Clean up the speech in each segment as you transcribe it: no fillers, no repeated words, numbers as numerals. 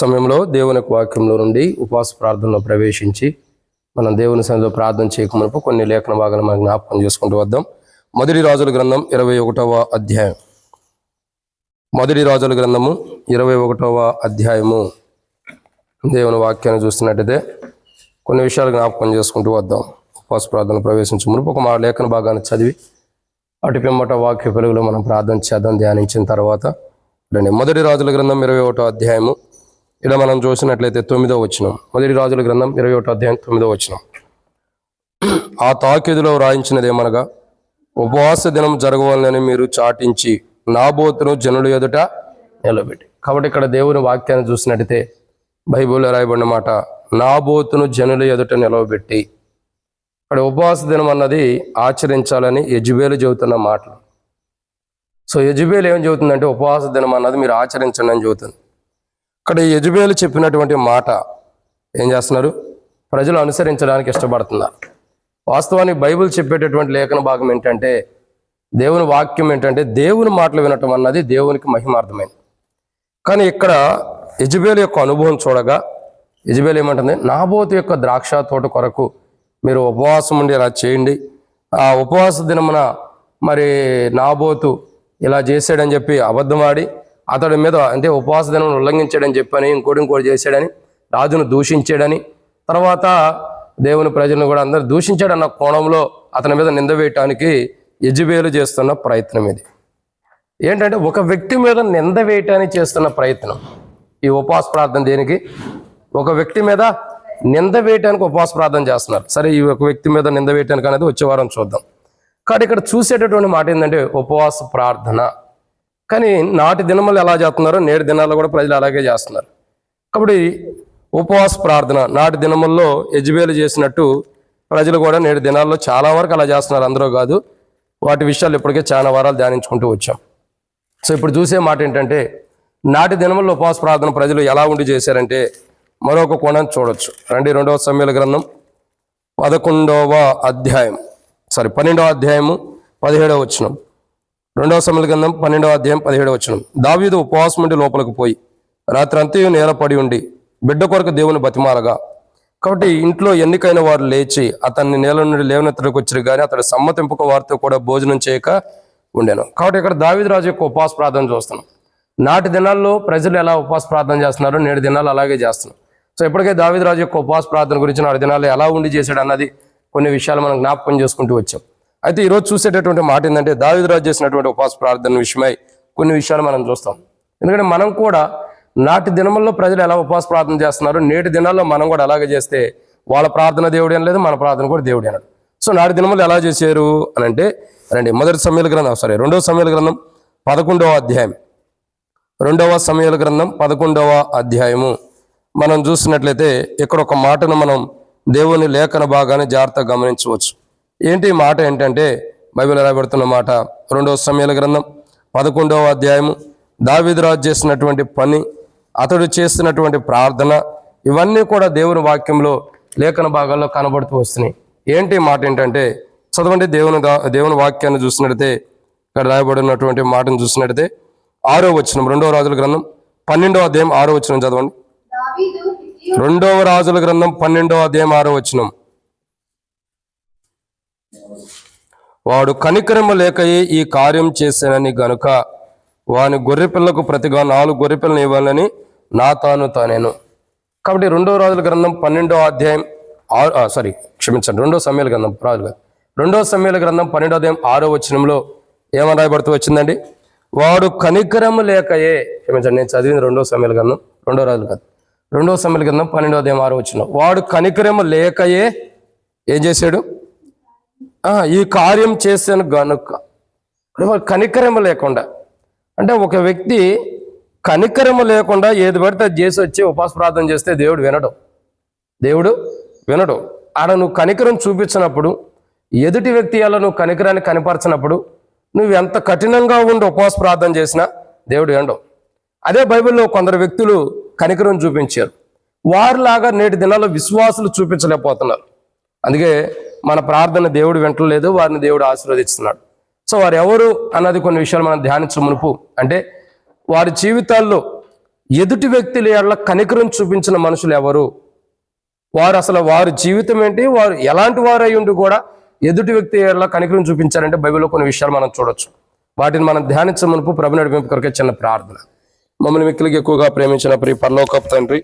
సమయంలో దేవుని వాక్యంలో నుండి ఉపవాస ప్రార్థనలో ప్రవేశించి మనం దేవుని సన్నిధిలో ప్రార్థన చేయకమునపు కొన్ని లేఖన భాగాలు మనం జ్ఞాపకం చేసుకుంటూ వద్దాం. మొదటి రాజుల గ్రంథం 21వ అధ్యాయం. మొదటి రాజుల గ్రంథము 21వ అధ్యాయము. దేవుని వాక్యాన్ని చూస్తున్నట్టయితే కొన్ని విషయాలు జ్ఞాపకం చేసుకుంటూ వద్దాం. ఉపవాస ప్రార్థనలో ప్రవేశించే మునుపు ఒక మా లేఖన భాగాన్ని చదివి అటు పిమ్మట వాక్య వెలుగులో మనం ప్రార్థన చేద్దాం. ధ్యానించిన తర్వాత రండి. మొదటి రాజుల గ్రంథం 21వ అధ్యాయము. ఇలా మనం చూసినట్లయితే 9వ వచనం. మొదటి రాజుల గ్రంథం 21వ అధ్యాయం 9వ వచనం. ఆ తాకీదులో వ్రాయించినది ఏమనగా, ఉపవాస దినం జరగవాలని మీరు చాటించి నాబోతును జనుల ఎదుట నిలబెట్టి. కాబట్టి ఇక్కడ దేవుని వాక్యాన్ని చూసినట్టయితే బైబిల్లో రాయబడిన మాట, నాబోతును జనుల ఎదుట నిలవబెట్టి. ఇక్కడ ఉపవాస దినం అన్నది ఆచరించాలని యెజబేలు చెబుతున్న మాటలు. సో యెజబేలు ఏం చెబుతుందంటే, ఉపవాస దినం అన్నది మీరు ఆచరించండి అని చెబుతుంది. ఇక్కడ యెజబేలు చెప్పినటువంటి మాట ఏం చేస్తున్నారు? ప్రజలు అనుసరించడానికి ఇష్టపడుతున్నారు. వాస్తవానికి బైబిల్ చెప్పేటటువంటి లేఖన భాగం ఏంటంటే, దేవుని వాక్యం ఏంటంటే, దేవుని మాటలు వినటం అన్నది దేవునికి మహిమార్థమైంది. కానీ ఇక్కడ యెజబేలు యొక్క అనుభవం చూడగా యెజబేలు ఏమంటుంది, నాబోతు యొక్క ద్రాక్ష తోట కొరకు మీరు ఉపవాసం ఉండి ఇలా చేయండి. ఆ ఉపవాస దినమున మరి నాబోతు ఇలా చేశాడని చెప్పి అబద్ధమాడి అతడి మీద అంటే ఉపవాస దినం ఉల్లంఘించాడని చెప్పని ఇంకోటి చేశాడని రాజును దూషించాడని, తర్వాత దేవుని ప్రజలను కూడా అందరూ దూషించాడన్న కోణంలో అతని మీద నింద వేయటానికి యెజబేలు చేస్తున్న ప్రయత్నం ఇది. ఏంటంటే, ఒక వ్యక్తి మీద నింద వేయటానికి చేస్తున్న ప్రయత్నం ఈ ఉపవాస ప్రార్థన. దేనికి? ఒక వ్యక్తి మీద నింద వేయటానికి ఉపవాస ప్రార్థన చేస్తున్నారు. సరే, ఈ ఒక వ్యక్తి మీద నింద వేయటానికి అనేది వచ్చే వారం చూద్దాం. కానీ ఇక్కడ చూసేటటువంటి మాట ఏంటంటే, ఉపవాస ప్రార్థన. కానీ నాటి దినములు ఎలా చేస్తున్నారో నేటి దినాల్లో కూడా ప్రజలు అలాగే చేస్తున్నారు. కాబట్టి ఉపవాస ప్రార్థన నాటి దినముల్లో యెజబేలు చేసినట్టు ప్రజలు కూడా నేటి దినాల్లో చాలా వరకు అలా చేస్తున్నారు. అందరూ కాదు. వాటి విషయాలు ఇప్పటికే చాలా వారాలు ధ్యానించుకుంటూ వచ్చాం. సో ఇప్పుడు చూసే మాట ఏంటంటే, నాటి దినముల్లో ఉపవాస ప్రార్థన ప్రజలు ఎలా ఉండి చేశారంటే మరొక కోణాన్ని చూడొచ్చు. రండి, 2వ సమూయేలు గ్రంథం 12వ అధ్యాయము 17వ వచనం. 2వ సమూయేలు గ్రంథం 12వ అధ్యాయం 17వ వచనం. దావీదు ఉపవాసం ఉండి లోపలికి పోయి రాత్రి అంతయు నేలపడి ఉండి బిడ్డ కొరకు దేవుని బతిమాలగా. కాబట్టి ఇంట్లో ఎన్నికైన వారు లేచి అతన్ని నేల నుండి లేవనెత్తడానికి వచ్చారు, కానీ అతడు సమ్మతింపుక వారితో కూడా భోజనం చేయక ఉండేను. కాబట్టి ఇక్కడ దావీదు రాజు యొక్క ఉపవాస ప్రార్థన చూస్తున్నాం. నాటి దినాల్లో ప్రజలు ఎలా ఉపవాస ప్రార్థన చేస్తున్నారో నేటి దినాలు అలాగే చేస్తున్నాం. సో ఇప్పటికే దావీదు రాజు యొక్క ఉపవాస ప్రార్థన గురించి నాటి దినాల్లో ఎలా ఉండి చేశాడు అన్నది కొన్ని విషయాలు మనం జ్ఞాపకం చేసుకుంటూ వచ్చాం. అయితే ఈరోజు చూసేటటువంటి మాట ఏంటంటే, దావీదు రాజు చేసినటువంటి ఉపవాస ప్రార్థన విషయమై కొన్ని విషయాలు మనం చూస్తాం. ఎందుకంటే మనం కూడా నాటి దినముల్లో ప్రజలు ఎలా ఉపవాస ప్రార్థన చేస్తున్నారు, నేటి దినాల్లో మనం కూడా అలాగే చేస్తే వాళ్ళ ప్రార్థన దేవుడు ఏం లేదు, మన ప్రార్థన కూడా దేవుడు అన్నాడు. సో నాటి దినములు ఎలా చేశారు అని అంటే, రండి 2వ సమూయేలు గ్రంథం 11వ అధ్యాయం. 2వ సమూయేలు గ్రంథం 11వ అధ్యాయము మనం చూసినట్లయితే ఇక్కడ ఒక మాటను మనం దేవుని లేఖన భాగాన్ని జాగ్రత్తగా గమనించవచ్చు. ఏంటి ఈ మాట ఏంటంటే, బైబిల్ రాయబడుతున్న మాట 2వ సమూయేలు గ్రంథం 11వ అధ్యాయము. దావీదు రాజు చేసినటువంటి పని, అతడు చేస్తున్నటువంటి ప్రార్థన, ఇవన్నీ కూడా దేవుని వాక్యంలో లేఖన భాగాల్లో కనబడుతూ వస్తున్నాయి. ఏంటి మాట ఏంటంటే, చదవండి. దేవుని వాక్యాన్ని చూసినట్టయితే ఇక్కడ రాయబడినటువంటి మాటను చూసినట్టయితే 6వ వచనం. 2వ రాజుల గ్రంథం 12వ అధ్యాయం 6వ వచనం చదవండి. 2వ రాజుల గ్రంథం 12వ అధ్యాయం 6వ వచనం. వాడు కనికరము లేకయే ఈ కార్యం చేశానని గనుక వాని గొర్రెపిల్లకు ప్రతిగా 4 గొర్రెపిల్లను ఇవ్వాలని నా తానేను. కాబట్టి 2వ రాజుల గ్రంథం 12వ అధ్యాయం 2వ సమూయేలు గ్రంథం 2వ సమూయేలు గ్రంథం 12వ అధ్యాయం 6వ వచనంలో ఏమని రాయబడుతూ వచ్చిందండి? వాడు కనికరము లేకయే, నేను చదివింది 2వ సమూయేలు గ్రంథం 2వ రాజులు కాదు, 2వ సమూయేలు గ్రంథం 12వ అధ్యాయం 6వ వచనం. వాడు కనికరము లేకయే ఏం చేశాడు? ఈ కార్యం చేశాను గనుక. కనికరము లేకుండా అంటే ఒక వ్యక్తి కనికరము లేకుండా ఏది పడితే అది చేసి వచ్చి ఉపవాస ప్రార్థన చేస్తే దేవుడు వినడు. ఆడ నువ్వు కనికరం చూపించినప్పుడు, ఎదుటి వ్యక్తి అలా నువ్వు కనికరాన్ని కనపరచినప్పుడు, నువ్వు ఎంత కఠినంగా ఉండి ఉపవాస ప్రార్థన చేసినా దేవుడు వినడు. అదే బైబిల్లో కొందరు వ్యక్తులు కనికరం చూపించారు. వారిలాగా నేటి దినాల్లో విశ్వాసులు చూపించలేకపోతున్నారు. అందుకే మన ప్రార్థన దేవుడు వింటలేదు, వారిని దేవుడు ఆశీర్వదిస్తున్నాడు. సో వారు ఎవరు అన్నది కొన్ని విషయాలు మనం ధ్యానించే మునుపు అంటే, వారి జీవితాల్లో ఎదుటి వ్యక్తుల ఎడల కనికరం చూపించిన మనుషులు ఎవరు, వారి జీవితం ఏంటి, వారు ఎలాంటి వారు అయి ఉండి కూడా ఎదుటి వ్యక్తి ఎడల కనికరం చూపించారంటే బైబిల్లో కొన్ని విషయాలు మనం చూడొచ్చు. వాటిని మనం ధ్యానించే మునుపు ప్రభు నడిపింపు కొరకే చిన్న ప్రార్థన. మమ్మల్ని మిక్కిలికి ఎక్కువగా ప్రేమించిన ప్రియ పరలోకపు తండ్రి,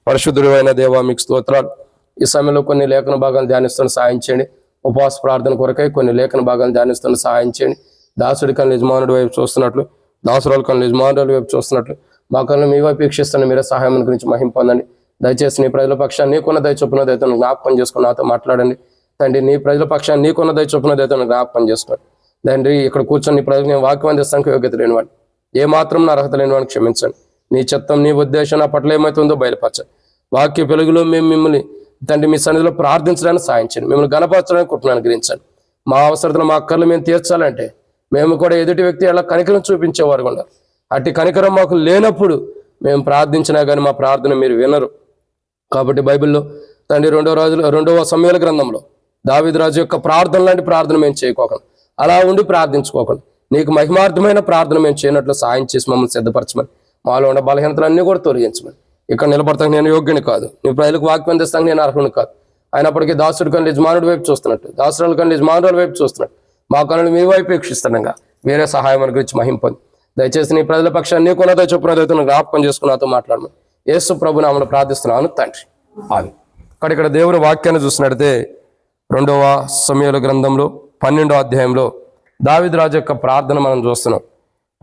పరిశుద్ధుడు అయిన దేవా, మీకు స్తోత్రాలు. ఈ సమయంలో కొన్ని లేఖన భాగాలు ధ్యానిస్తున్న సహాయం చేయండి. ఉపవాస ప్రార్థన కొరకై కొన్ని లేఖన భాగాలు ధ్యానిస్తున్న సహాయం చేయండి. దాసుడి కన్నా యజమానుడి వైపు చూస్తున్నట్లు, దాసురాల కన్నా యజమానుడి వైపు చూస్తున్నట్లు మా కన్నా మీ వైపు వీక్షిస్తున్న మీరే సహాయం గురించి మహిమ పొందండి. దయచేసి నీ ప్రజల పక్షాన్ని నీకున్న దయ చొప్పున దయతో జ్ఞాపకం చేసుకుని నాతో మాట్లాడండి తండ్రి. నీ ప్రజల పక్షాన్ని నీకున్న దయ చొప్పున దయతో జ్ఞాపకం చేసుకోండి తండ్రి. ఇక్కడ కూర్చొని నీ ప్రజలకు నేను వాక్యం అందిస్తానికి యోగ్యత లేనివాడిని, ఏమాత్రం నా అర్హత లేనివాడిని క్షమించండి. నీ చిత్తం, నీ ఉద్దేశం నా పట్ల ఏమవుతుందో బయలుపరచండి. వాక్య వెలుగులో మేము మిమ్మల్ని తండ్రి మీ సన్నిధిలో ప్రార్థించడానికి సాయం చేయండి. మిమ్మల్ని గణపరచడానికి కుటుంబాన్ని గ్రహించండి. మా అవసరతలు, మా అక్కర్లు మేము తీర్చాలంటే మేము కూడా ఎదుటి వ్యక్తి అలా కనికరం చూపించేవారు ఉన్నారు. అట్టి కనికరం మాకు లేనప్పుడు మేము ప్రార్థించినా కానీ మా ప్రార్థన మీరు వినరు. కాబట్టి బైబిల్లో తండ్రి 2వ సమూయేలు గ్రంథంలో దావీదు రాజు యొక్క ప్రార్థన లాంటి ప్రార్థన మేము చేయకోకండి, అలా ఉండి ప్రార్థించుకోకండి. నీకు మహిమార్థమైన ప్రార్థన మేము చేయనట్లు సాయం చేసి మమ్మల్ని సిద్ధపరచమని, మాలో ఉన్న బలహీనతలన్నీ కూడా తొలగించమని. ఇక్కడ నిలబడతాను నేను యోగ్యుని కాదు, నీ ప్రజలకు వాక్యం అందిస్తాను నేను అర్హుని కాదు. అయినప్పటికీ దాసుడి కన్నా యజమానుడి వైపు చూస్తున్నట్టు, దాసురాల కన్నా యజమానుల వైపు చూస్తున్నట్టు మా కన్నులు మీ వైపు వీక్షిస్తుండగా వేరే సహాయం మన గురించి మహిమ పొంది దయచేసి నీ ప్రజల పక్షాన్ని నీకున్నదో చొప్పునదైతే జ్ఞాపకం చేసుకుని నాతో మాట్లాడమని యేసు ప్రభు నామమున ప్రార్థిస్తున్నాను తండ్రి, ఆమేన్. ఇక్కడ దేవుని వాక్యాన్ని చూసినట్లయితే 2వ సమూయేలు గ్రంథంలో 12వ అధ్యాయంలో దావీదు రాజు యొక్క ప్రార్థన మనం చూస్తున్నాం.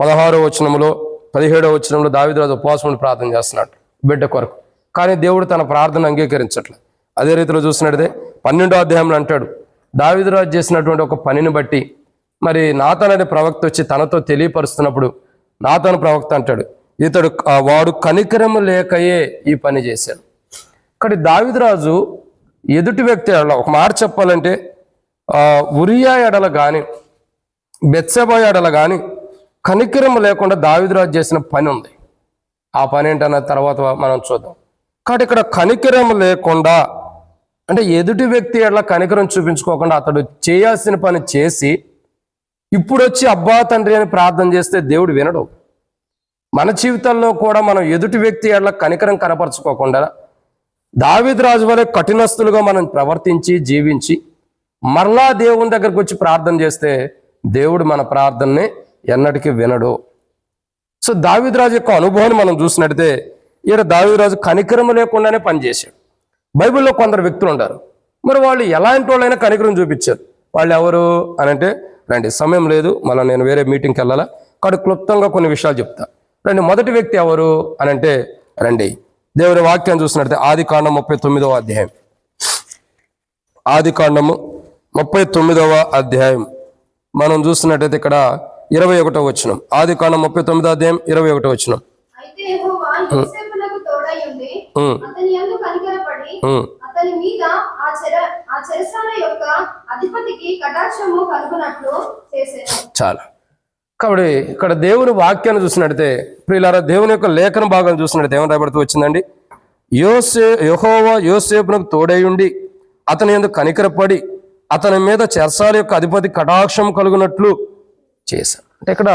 16వ వచనంలో 17వ వచనంలో దావీదు రాజు ఉపవాసం ప్రార్థన చేస్తున్నాడు బిడ్డ కొరకు. కానీ దేవుడు తన ప్రార్థన అంగీకరించట్లేదు. అదే రీతిలో చూసినట్లయితే 12వ అధ్యాయంలో అంటాడు, దావీదు రాజు చేసినటువంటి ఒక పనిని బట్టి మరి నాతాను అనే ప్రవక్త వచ్చి తనతో తెలియపరుస్తున్నప్పుడు నాతాను ప్రవక్త అంటాడు, వాడు కనికరము లేకయే ఈ పని చేశాడు. ఇక్కడ దావీదు రాజు ఎదుటి వ్యక్తి ఎడల, ఒక మాట చెప్పాలంటే ఉరియా ఎడల కానీ బెత్షెబా ఎడల కానీ కనికరం లేకుండా దావీదు రాజు చేసిన పని ఉంది. ఆ పని ఏంటన్న తర్వాత మనం చూద్దాం. కాబట్టి ఇక్కడ కనికరం లేకుండా అంటే ఎదుటి వ్యక్తి ఎడల కనికరం చూపించుకోకుండా అతడు చేయాల్సిన పని చేసి ఇప్పుడు వచ్చి అబ్బా తండ్రి అని ప్రార్థన చేస్తే దేవుడు వినడు. మన జీవితాల్లో కూడా మనం ఎదుటి వ్యక్తి ఎడల కనికరం కనపరచుకోకుండా దావీదు రాజు వలె కఠినస్తులుగా మనం ప్రవర్తించి జీవించి మరలా దేవుని దగ్గరకు వచ్చి ప్రార్థన చేస్తే దేవుడు మన ప్రార్థనని ఎన్నటికీ వినడు. సో దావీదు రాజు యొక్క అనుభవాన్ని మనం చూసినట్టయితే ఈయన దావీదు రాజు కనికరం లేకుండానే పనిచేశాడు. బైబిల్లో కొందరు వ్యక్తులు ఉంటారు, మరి వాళ్ళు ఎలాంటి వాళ్ళైనా కనికరం చూపించారు. వాళ్ళు ఎవరు అని అంటే, రండి సమయం లేదు, నేను వేరే మీటింగ్కి వెళ్ళాలా, కాబట్టి క్లుప్తంగా కొన్ని విషయాలు చెప్తా రండి. మొదటి వ్యక్తి ఎవరు అని అంటే, రండి దేవుని వాక్యం చూసినట్లయితే ఆదికాండం 39వ అధ్యాయం, ఆదికాండము 39వ అధ్యాయం మనం చూసినట్టయితే ఇక్కడ 21వ వచనం, ఆదికాండం 39వ అధ్యాయం 21వ వచనం. అయితే యెహోవా యోసేపునకు తోడై ఉండి అతని యందు కనికరపడి అతని మీద ఆ చెరసాల యొక్క అధిపతికి కటాక్షము కలుగునట్లు చేశాడు. చాలా. కాబట్టి ఇక్కడ దేవుని వాక్యాన్ని చూసినట్టయితే ప్రియులారా, దేవుని యొక్క లేఖన భాగం చూసినట్టయితే ఏమని రాయబడుతూ వచ్చిందండి, యెహోవా యోసేపునకు తోడై ఉండి అతని యందు కనికరపడి అతని మీద చెరసాల యొక్క అధిపతి కటాక్షం కలుగునట్లు చేశాడు. అంటే ఇక్కడ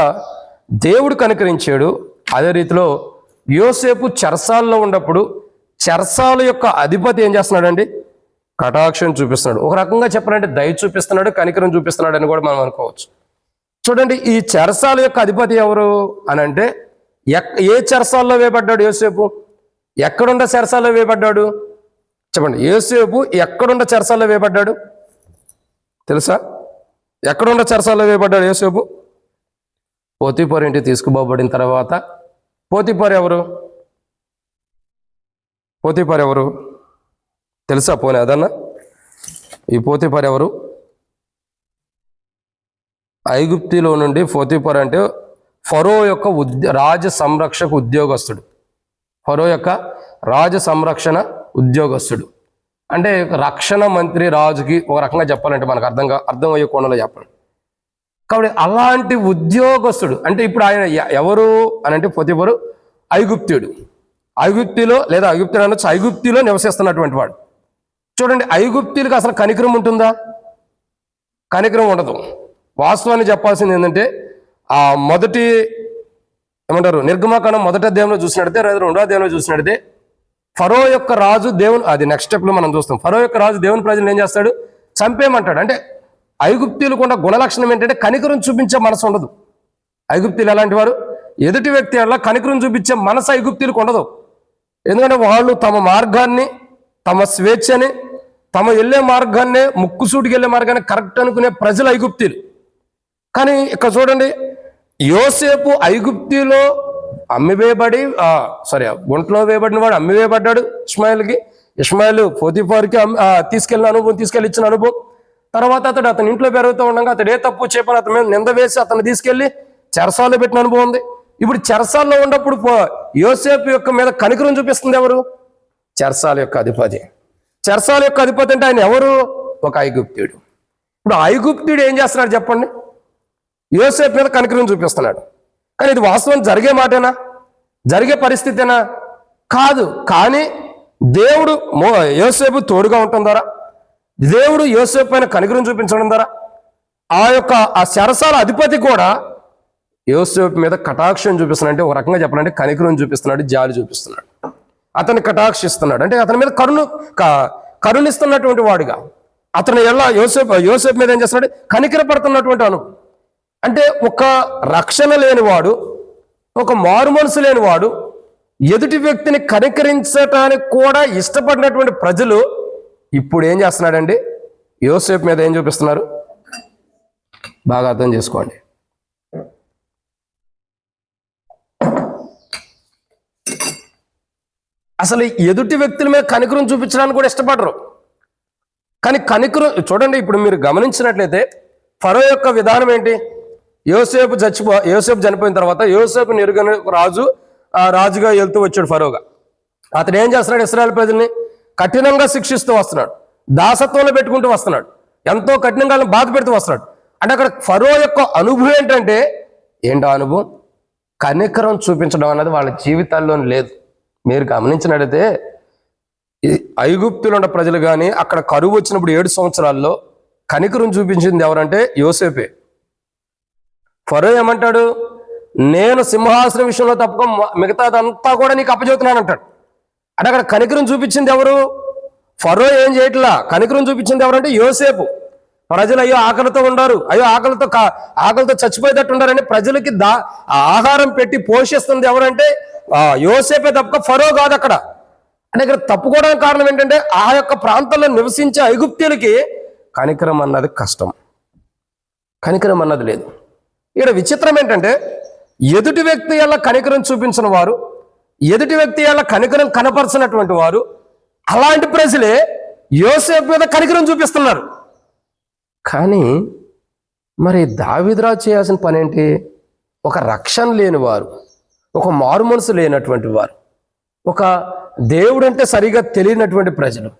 దేవుడు కనికరించాడు. అదే రీతిలో యోసేపు చెరసాల్లో ఉన్నప్పుడు చెరసాల యొక్క అధిపతి ఏం చేస్తున్నాడండి, కటాక్షం చూపిస్తున్నాడు. ఒక రకంగా చెప్పాలంటే దయ చూపిస్తున్నాడు, కనికరం చూపిస్తున్నాడు అని కూడా మనం అనుకోవచ్చు. చూడండి, ఈ చెరసాల యొక్క అధిపతి ఎవరు అని అంటే, ఏ చెరసాల్లో వేయబడ్డాడు యోసేపు? ఎక్కడుండ చెరసాల్లో వేయబడ్డాడు చెప్పండి. యోసేపు ఎక్కడుండ చెరసాల్లో వేయబడ్డాడు తెలుసా? ఎక్కడుండ చెరసాల్లో వేయబడ్డాడు యోసేపు? పోతీఫర్ ఇంటికి తీసుకుపోబడిన తర్వాత పోతీఫర్ ఎవరు తెలుసా? పోనీ అదన్నా, ఈ పోతీఫర్ ఎవరు? ఐగుప్తిలో నుండి పోతీఫర్ అంటే ఫరో యొక్క రాజ సంరక్షక ఉద్యోగస్తుడు. ఫరో యొక్క రాజ సంరక్షణ ఉద్యోగస్తుడు అంటే రక్షణ మంత్రి రాజుకి ఒక రకంగా చెప్పాలంటే మనకు అర్థమయ్యే కోణంలో చెప్పాలి. కాబట్టి అలాంటి ఉద్యోగస్తుడు అంటే ఇప్పుడు ఆయన ఎవరు అని అంటే పోతీఫరు ఐగుప్తుడు. ఐగుప్తిలో లేదా ఐగుప్తుడు అనొచ్చు, ఐగుప్తిలో నివసిస్తున్నటువంటి వాడు. చూడండి, ఐగుప్తులకు అసలు కనికరం ఉంటుందా? కనికరం ఉండదు. వాస్తవాన్ని చెప్పాల్సింది ఏంటంటే, ఆ మొదటి ఏమంటారు, నిర్గమకాండం 1వ అధ్యాయంలో చూసినట్టే, 2వ అధ్యాయంలో చూసినట్టే ఫరో యొక్క రాజు దేవుని, అది నెక్స్ట్ స్టెప్లో మనం చూస్తాం, ఫరో యొక్క రాజు దేవుని ప్రజలు ఏం చేస్తాడు, చంపేయమంటాడు. అంటే ఐగుప్తీయులకు ఉన్న గుణలక్షణం ఏంటంటే కనికరం చూపించే మనసు ఉండదు. ఐగుప్తీయులు ఎలాంటి వారు, ఎదుటి వ్యక్తి వల్ల కనికరం చూపించే మనసు ఐగుప్తీయులకు ఉండదు. ఎందుకంటే వాళ్ళు తమ మార్గాన్ని, తమ స్వేచ్ఛని, తమ వెళ్ళే మార్గాన్ని, ముక్కుసూటికి వెళ్ళే మార్గాన్ని కరెక్ట్ అనుకునే ప్రజలు ఐగుప్తీయులు. కానీ ఇక్కడ చూడండి, యోసేపు ఐగుప్తిలో అమ్మివేయబడి గుంటలో వేయబడిన వాడు అమ్మివేయబడ్డాడు ఇష్మాయిల్కి. ఇష్మాయిల్ పోతీఫార్కి తీసుకెళ్ళిన అనుభవం, తీసుకెళ్ళి అనుభవం. తర్వాత అతని ఇంట్లో పెరుగుతూ ఉండగా అతడు ఏ తప్పు చెప్పని అతని మీద నింద వేసి అతను తీసుకెళ్లి చెరసాల్లో పెట్టిన అనుభవం ఉంది. ఇప్పుడు చెరసాల్లో ఉన్నప్పుడు యోసేపు యొక్క మీద కనికరం చూపిస్తుంది ఎవరు, చెరసాల యొక్క అధిపతి. చెరసాల యొక్క అధిపతి అంటే ఆయన ఎవరు, ఒక ఐగుప్తీయుడు. ఇప్పుడు ఐగుప్తీయుడు ఏం చేస్తున్నాడు చెప్పండి, యోసేపు మీద కనికరం చూపిస్తున్నాడు. కానీ ఇది వాస్తవం జరిగే మాటేనా, జరిగే పరిస్థితేనా, కాదు. కానీ దేవుడు యోసేపు తోడుగా ఉండటం ద్వారా, దేవుడు యోసేపు పైన కనికరం చూపించడం ద్వారా ఆ చెరసాల అధిపతి కూడా యోసేపు మీద కటాక్షం చూపిస్తున్నాడు. అంటే ఒక రకంగా చెప్పాలంటే కనికరం చూపిస్తున్నాడు, జాలి చూపిస్తున్నాడు, అతన్ని కటాక్షిస్తున్నాడు. అంటే అతని మీద కరుణిస్తున్నటువంటి వాడిగా అతను ఎలా యోసేపు మీద ఏం చేస్తున్నాడు, కనికర పడుతున్నటువంటి అనుభవం. అంటే ఒక రక్షణ లేనివాడు, ఒక మారు మనసు లేనివాడు, ఎదుటి వ్యక్తిని కనికరించటానికి కూడా ఇష్టపడినటువంటి ప్రజలు ఇప్పుడు ఏం చేస్తున్నాడండి, యోసేపు మీద ఏం చూపిస్తున్నారు, బాగా అర్థం చేసుకోండి. అసలు ఎదుటి వ్యక్తుల మీద కనికరం చూపించడానికి కూడా ఇష్టపడరు. కానీ కనికరం చూడండి, ఇప్పుడు మీరు గమనించినట్లయితే ఫరో యొక్క విధానం ఏంటి, యోసేపు చనిపోయిన తర్వాత యోసేపు నిరుగని రాజుగా వెళ్తూ వచ్చాడు ఫరోగా. అతడు ఏం చేస్తున్నాడు, ఇశ్రాయేలు ప్రజల్ని కఠినంగా శిక్షిస్తూ వస్తున్నాడు, దాసత్వంలో పెట్టుకుంటూ వస్తున్నాడు, ఎంతో కఠినంగా బాధ పెడుతూ వస్తున్నాడు. అంటే అక్కడ ఫరో యొక్క అనుభవం ఏంటో అనుభవం, కనికరం చూపించడం అనేది వాళ్ళ జీవితాల్లో లేదు. మీరు గమనించినట్లయితే ఐగుప్తులో ఉన్న ప్రజలు కానీ అక్కడ కరువు వచ్చినప్పుడు 7 సంవత్సరాల్లో కనికరం చూపించింది ఎవరంటే యోసేపే. ఫరో ఏమంటాడు, నేను సింహాసనం విషయంలో తప్పక మిగతాదంతా కూడా నీకు అప్పచెబుతున్నాను అంటాడు. అంటే అక్కడ కనికరం చూపించింది ఎవరు, ఫరో ఏం చేయట్లా, కనికరం చూపించింది ఎవరంటే యోసేపు. ప్రజలు అయ్యో ఆకలితో ఉన్నారు, అయ్యో ఆకలితో చచ్చిపోయేటట్టు ఉన్నారని ప్రజలకి ఆహారం పెట్టి పోషిస్తుంది ఎవరంటే యోసేపే తప్పక ఫరో కాదు అక్కడ. అంటే ఇక్కడ తప్పుకోవడానికి కారణం ఏంటంటే ఆ యొక్క ప్రాంతంలో నివసించే ఐగుప్తీయులకి కనికరం అన్నది కష్టం, కనికరం అన్నది లేదు. ఇక్కడ విచిత్రం ఏంటంటే ఎదుటి వ్యక్తి వల్ల కనికరం చూపించిన వారు, ఎదుటి వ్యక్తి వల్ల కనికరం కనపరచినటువంటి వారు, అలాంటి ప్రజలే యోసేపు మీద కనికరం చూపిస్తున్నారు. కానీ మరి దావీదురాజు చేయాల్సిన పని ఏంటి, ఒక రక్షణ లేని వారు, ఒక మారు మనసు లేనటువంటి వారు, ఒక దేవుడు అంటే సరిగా తెలియనటువంటి ప్రజలు,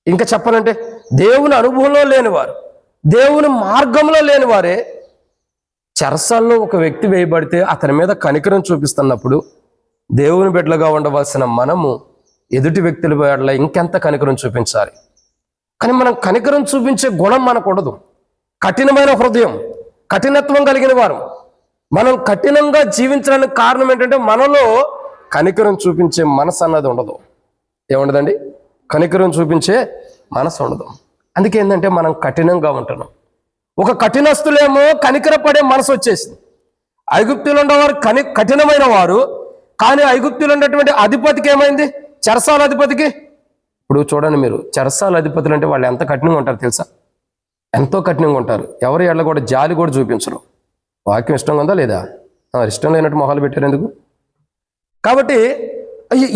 ఇంకా చెప్పాలంటే దేవుని అనుభవంలో లేనివారు, దేవుని మార్గంలో లేని వారే చెరసాల్లో ఒక వ్యక్తి వేయబడితే అతని మీద కనికరం చూపిస్తున్నప్పుడు దేవుని బిడ్డలుగా ఉండవలసిన మనము ఎదుటి వ్యక్తుల పట్ల ఇంకెంత కనికరం చూపించాలి. కానీ మనం కనికరం చూపించే గుణం మనకు ఉండదు. కఠినమైన హృదయం, కఠినత్వం కలిగిన వారు మనం కఠినంగా జీవించడానికి కారణం ఏంటంటే మనలో కనికరం చూపించే మనసు అన్నది ఉండదు. ఏముండదండి, కనికరం చూపించే మనసు ఉండదు. అందుకే ఏంటంటే మనం కఠినంగా ఉంటున్నాం. ఒక కఠినస్తులేమో కనికరపడే మనసు వచ్చేసింది. ఐగుప్తులు ఉండేవారు కఠినమైన వారు, కానీ ఐగుప్తులు ఉన్నటువంటి అధిపతికి ఏమైంది, చెరసాల అధిపతికి. ఇప్పుడు చూడండి మీరు, చెరసాల అధిపతులు అంటే వాళ్ళు ఎంత కఠినంగా ఉంటారు తెలుసా, ఎంతో కఠినంగా ఉంటారు. ఎవరి ఎడల కూడా జాలి కూడా చూపించరు. వాక్యం ఇష్టంగా ఉందా లేదా, ఇష్టం లేనట్టు మొహాలు పెట్టారు ఎందుకు. కాబట్టి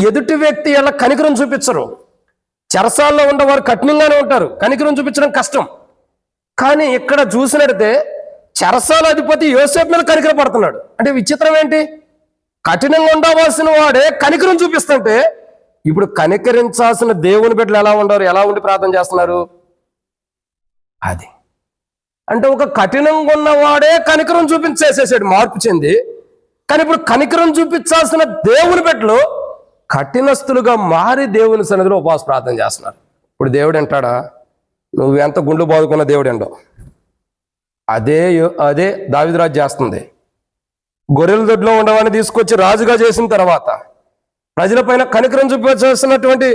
ఎదుటి వ్యక్తి ఎలా కనికరం చూపించరు. చెరసాల్లో ఉండేవారు కఠినంగానే ఉంటారు, కనికరం చూపించడం కష్టం. కానీ ఇక్కడ చూసినట్టే చెరసాల అధిపతి యోసేపు మీద కనికర పడుతున్నాడు. అంటే విచిత్రం ఏంటి, కఠినంగా ఉండవలసిన వాడే కనికరం చూపిస్తుంటే ఇప్పుడు కనికరించాల్సిన దేవుని బిడ్డలు ఎలా ఉండరు, ఎలా ఉండి ప్రార్థన చేస్తున్నారు. అది అంటే ఒక కఠినంగా ఉన్నవాడే కనికరం చూపించేసేసాడు, మార్పు చెంది. కానీ ఇప్పుడు కనికరం చూపించాల్సిన దేవుని బిడ్డలు కఠినస్తులుగా మారి దేవుని సన్నిధిలో ఉపవాస ప్రార్థన చేస్తున్నారు. ఇప్పుడు దేవుడు అంటాడా, నువ్వు ఎంత గుండు బాదుకున్న దేవుడు ఏంటో అదే దావీదురాజు చేస్తుంది. గొర్రెల దొడ్లో ఉండవాన్ని తీసుకొచ్చి రాజుగా చేసిన తర్వాత ప్రజలపైన కనికరం చూపించాల్సినటువంటి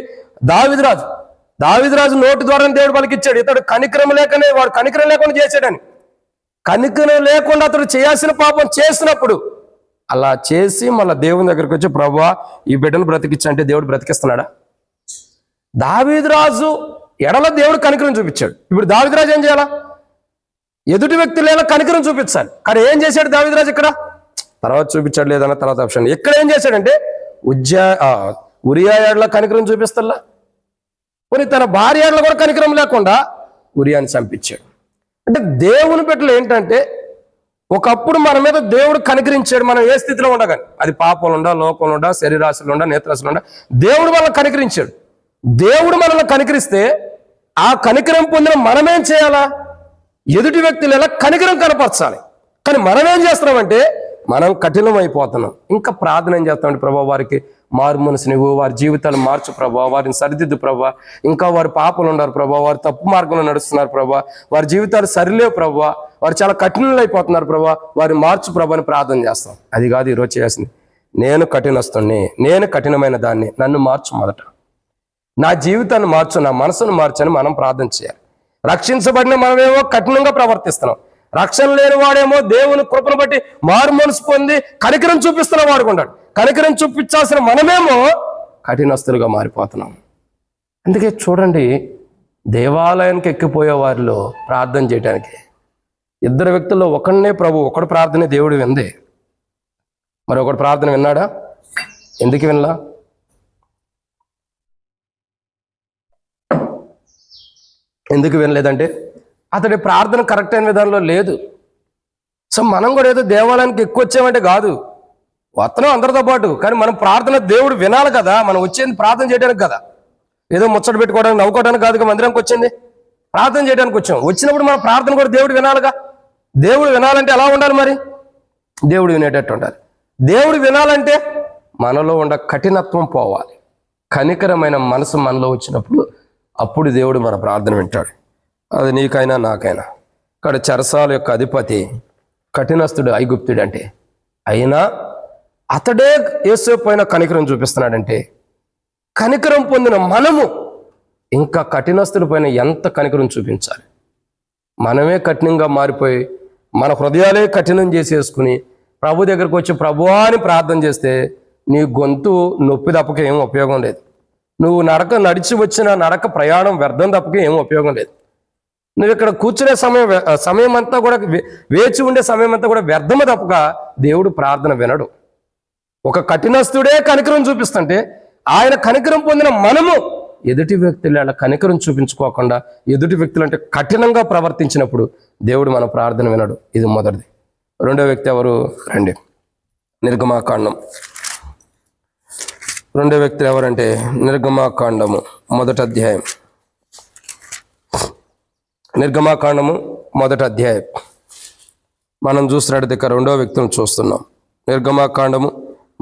దావీదురాజు నోటి ద్వారా దేవుడు పలికిచ్చాడు, ఇతడు కనికరం లేకనే, వాడు కనికరం లేకుండా చేశాడని. కనికరం లేకుండా అతడు చేయాల్సిన పాపం చేసినప్పుడు అలా చేసి మళ్ళీ దేవుని దగ్గరికి వచ్చి, ప్రభువా ఈ బిడ్డను బ్రతికిచ్చంటే దేవుడు బ్రతికిస్తున్నాడా? దావీదురాజు ఎడల దేవుడు కనికరం చూపించాడు. ఇప్పుడు దావీదురాజు ఏం చేయాలా? ఎదుటి వ్యక్తుల కనికరం చూపించాలి. కానీ ఏం చేశాడు దావీదురాజు? ఇక్కడ తర్వాత చూపించాడు లేదన్న తర్వాత ఆప్షన్. ఇక్కడ ఏం చేశాడంటే ఉరియా ఏడల కనికరం చూపిస్తల్లా, కొన్ని తన భార్య ఏడల కూడా కనికరం లేకుండా ఉరియాని చంపించాడు. అంటే దేవుని బిడ్డలు ఏంటంటే, ఒకప్పుడు మన మీద దేవుడు కనికరించాడు, మనం ఏ స్థితిలో ఉండగాని, అది పాపంలో ఉండా, లోకంలో ఉండా, శరీరాశలు ఉండా, నేత్రాశలు ఉండా, దేవుడు మనల్ని కనికరించాడు. దేవుడు మనల్ని కనికరిస్తే ఆ కనికరం పొందిన మనమేం చేయాలా? ఎదుటి వ్యక్తులు ఎలా కనికరం కనపరచాలి. కానీ మనం ఏం చేస్తున్నామంటే, మనం కఠినం అయిపోతున్నాం. ఇంకా ప్రార్థన ఏం చేస్తామంటే, ప్రభా వారికి మారు మనసు నువ్వు, వారి జీవితాలు మార్చు ప్రభా, వారిని సరిదిద్దు ప్రభా, ఇంకా వారి పాపలు ఉన్నారు ప్రభా, వారు తప్పు మార్గంలో నడుస్తున్నారు ప్రభా, వారి జీవితాలు సరిలేవు ప్రభా, వారు చాలా కఠినలు అయిపోతున్నారు ప్రభా, వారిని మార్చు ప్రభా అని ప్రార్థన చేస్తాం. అది కాదు ఈరోజు చేయాల్సింది. నేను కఠినస్తుని, నేను కఠినమైన దాన్ని, నన్ను మార్చు, మొదట నా జీవితాన్ని మార్చు, నా మనసును మార్చని మనం ప్రార్థన చేయాలి. రక్షించబడిన మనమేమో కఠినంగా ప్రవర్తిస్తున్నాం, రక్షణ లేని వాడేమో దేవుని కృపను బట్టి మారు మనసు పొంది కనికరం చూపిస్తున్న వాడుకుంటాడు. కనికరం చూపించాల్సిన మనమేమో కఠినస్తులుగా మారిపోతున్నాం. అందుకే చూడండి, దేవాలయానికి ఎక్కిపోయే వారిలో ప్రార్థన చేయడానికి ఇద్దరు వ్యక్తుల్లో ఒకడినే ప్రభు, ఒకడు ప్రార్థన దేవుడు విందే, మరి ఒకడు ప్రార్థన విన్నాడా? ఎందుకు వినలా? ఎందుకు వినలేదంటే అతడి ప్రార్థన కరెక్ట్ అయిన విధానంలో లేదు. సో మనం కూడా ఏదో దేవాలయానికి ఎక్కువ వచ్చామంటే కాదు, వస్తున్నాం అందరితో పాటు, కానీ మనం ప్రార్థన దేవుడు వినాలి కదా. మనం వచ్చేది ప్రార్థన చేయడానికి కదా, ఏదో ముచ్చట పెట్టుకోవడానికి నవ్వుకోవడానికి కాదుగా మందిరానికి వచ్చింది, ప్రార్థన చేయడానికి వచ్చాం. వచ్చినప్పుడు మన ప్రార్థన కూడా దేవుడు వినాలిగా. దేవుడు వినాలంటే ఎలా ఉండాలి? మరి దేవుడు వినేటట్టు ఉండాలి. దేవుడు వినాలంటే మనలో ఉండ కఠినత్వం పోవాలి, కనికరమైన మనసు మనలో వచ్చినప్పుడు అప్పుడు దేవుడు మన ప్రార్థన వింటాడు. అది నీకైనా నాకైనా. ఇక్కడ చెరసాల యొక్క అధిపతి కఠినస్తుడు, ఐగుప్తుడు అంటే, అయినా అతడే యేసేపు పైన కనికరం చూపిస్తున్నాడంటే, కనికరం పొందిన మనము ఇంకా కఠినస్తుడి పైన ఎంత కనికరం చూపించాలి? మనమే కఠినంగా మారిపోయి మన హృదయాలే కఠినం చేసేసుకుని ప్రభు దగ్గరకు వచ్చి ప్రభువా అని ప్రార్థన చేస్తే నీ గొంతు నొప్పి తప్పక ఏం ఉపయోగం లేదు. నువ్వు నడిచి వచ్చిన నడక ప్రయాణం వ్యర్థం తప్పక ఏం ఉపయోగం లేదు. నువ్వు ఇక్కడ కూర్చునే సమయం అంతా కూడా, వేచి ఉండే సమయం అంతా కూడా వ్యర్థమ తప్పక దేవుడు ప్రార్థన వినడు. ఒక కఠినస్తుడే కనికరం చూపిస్తుంటే, ఆయన కనికరం పొందిన మనము ఎదుటి వ్యక్తులు అలా కనికరం చూపించుకోకుండా ఎదుటి వ్యక్తులు అంటే కఠినంగా ప్రవర్తించినప్పుడు దేవుడు మన ప్రార్థన వినడు. ఇది మొదటిది. రెండో వ్యక్తి ఎవరు? రండి, నిర్గమాకాండం. రెండో వ్యక్తి ఎవరంటే నిర్గమాకాండము 1వ అధ్యాయం. నిర్గమాకాండము 1వ అధ్యాయం మనం చూసినట్టు ఇక్కడ రెండో వ్యక్తిని చూస్తున్నాం. నిర్గమాకాండము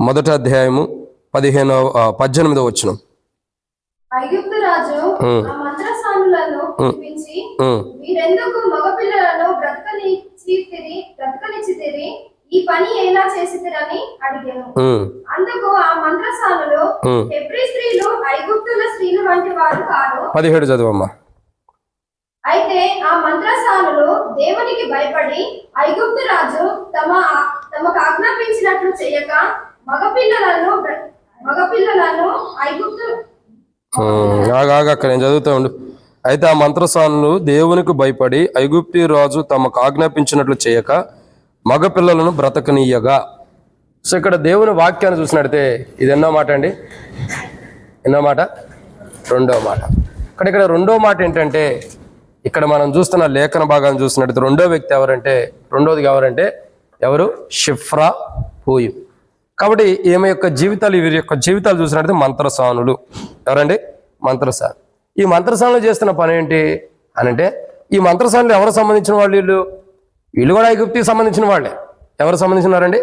1వ అధ్యాయము 18వ వచనం. ఐగుప్తు రాజు ఆ మంత్రసానులను పిలిపించి, మీరెందుకు మగపిల్లలను బ్రతకనిచ్చితిరి, ఈ పని ఎలా చేసితిరని అడిగాను. అందుకు ఆ మంత్రసానులు, హెబ్రీ స్త్రీలు ఐగుప్తుల స్త్రీలు వంటి వారు కాదు. 17 చదువమ్మా. అయితే ఆ మంత్రసానులు దేవునికి భయపడి ఐగుప్తు రాజు తమకు ఆజ్ఞాపించినట్లు చేయక మగపిల్లలను ఐగుప్తు. అక్కడ నేను చదువుతా ఉండు. అయితే ఆ మంత్రసానులు దేవునికి భయపడి ఐగుప్తు రాజు తమకు ఆజ్ఞాపించినట్లు చేయక మగపిల్లలను బ్రతకనీయగా. సో ఇక్కడ దేవుని వాక్యాన్ని చూసినట్టే ఇది ఎన్నో మాట అండి? ఎన్నో మాట? రెండో మాట. ఇక్కడ రెండో మాట ఏంటంటే, ఇక్కడ మనం చూస్తున్న లేఖన భాగాన్ని చూసినట్టు రెండో వ్యక్తి రెండోది ఎవరు? షిఫ్రా పూయి. కాబట్టి ఈమె యొక్క జీవితాలు, వీరి యొక్క జీవితాలు చూసినట్టు మంత్రసానులు. ఎవరండి? మంత్రసానులు. ఈ మంత్రసానులు చేస్తున్న పని ఏంటి అని అంటే, ఈ మంత్రసానులు ఎవరు సంబంధించిన వాళ్ళు? వీళ్ళు కూడా ఐగుప్తికి సంబంధించిన వాళ్ళే. ఎవరు సంబంధించినారండి?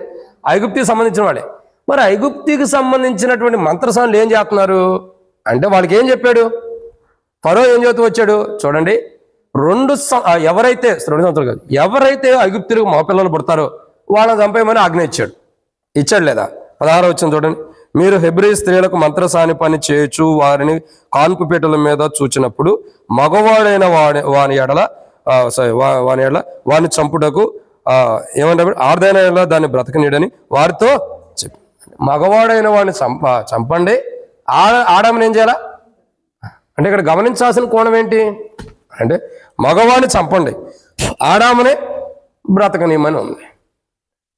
ఐగుప్తికి సంబంధించిన వాళ్ళే. మరి ఐగుప్తికి సంబంధించినటువంటి మంత్రసానులు ఏం చేస్తున్నారు అంటే, వాళ్ళకి ఏం చెప్పాడు? ఫరో ఏం చెబుతూ వచ్చాడు చూడండి. ఎవరైతే 2 సంవత్సరాలు కాదు, ఎవరైతే ఐగుప్తులకు మగపిల్లలు పుడతారో వాళ్ళని చంపేయమని ఆజ్ఞ ఇచ్చాడు. ఇచ్చాడు లేదా? 16 వచ్చిన చూడండి. మీరు హెబ్రీ స్త్రీలకు మంత్రసాని పని చేయొచ్చు వారిని కాన్పుపీటల మీద చూచినప్పుడు మగవాడైన వాని ఎడల వాని చంపుటకు ఏమంటే ఆర్దైన ఎడల దాన్ని బ్రతకనీడని వారితో చెప్పి, మగవాడైన వాడిని చంపండి, ఆడమని ఏం చేయాలా అంటే ఇక్కడ గమనించాల్సిన కోణం ఏంటి అంటే మగవాడిని చంపండి, ఆడామని బ్రతకనీయమని ఉంది.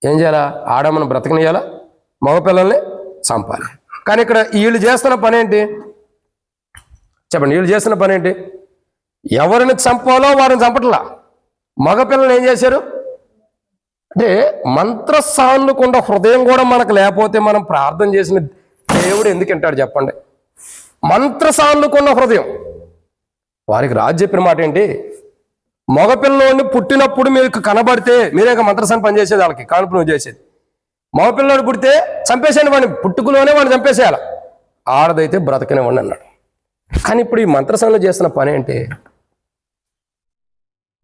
ఏం చేయాలా? ఆడామని బ్రతకనీయాలా, మగపిల్లల్ని చంపాలి. కానీ ఇక్కడ వీళ్ళు చేస్తున్న పని ఏంటి చెప్పండి? వీళ్ళు చేస్తున్న పని ఏంటి? ఎవరిని చంపాలో వారిని చంపట్లా, మగపిల్లల్ని ఏం చేశారు అంటే మంత్రసానుకుండా హృదయం కూడా మనకు లేకపోతే మనం ప్రార్థన చేసిన దేవుడు ఎందుకు వింటాడు చెప్పండి? మంత్రసానుకున్న హృదయం. వారికి రాజు చెప్పిన మాట ఏంటి? మగపిల్లోడిని పుట్టినప్పుడు మీకు కనబడితే మీరే మంత్రసాన్ని పనిచేసేది, వాళ్ళకి కానుపు నువ్వు చేసేది. మగపిల్లోడు పుడితే చంపేసేయండి వాడిని, పుట్టుకలోనే వాడిని చంపేసేయాలి, ఆడదైతే బ్రతకనివ్వండి అన్నాడు. కానీ ఇప్పుడు ఈ మంత్రసానులు చేస్తున్న పని ఏంటి?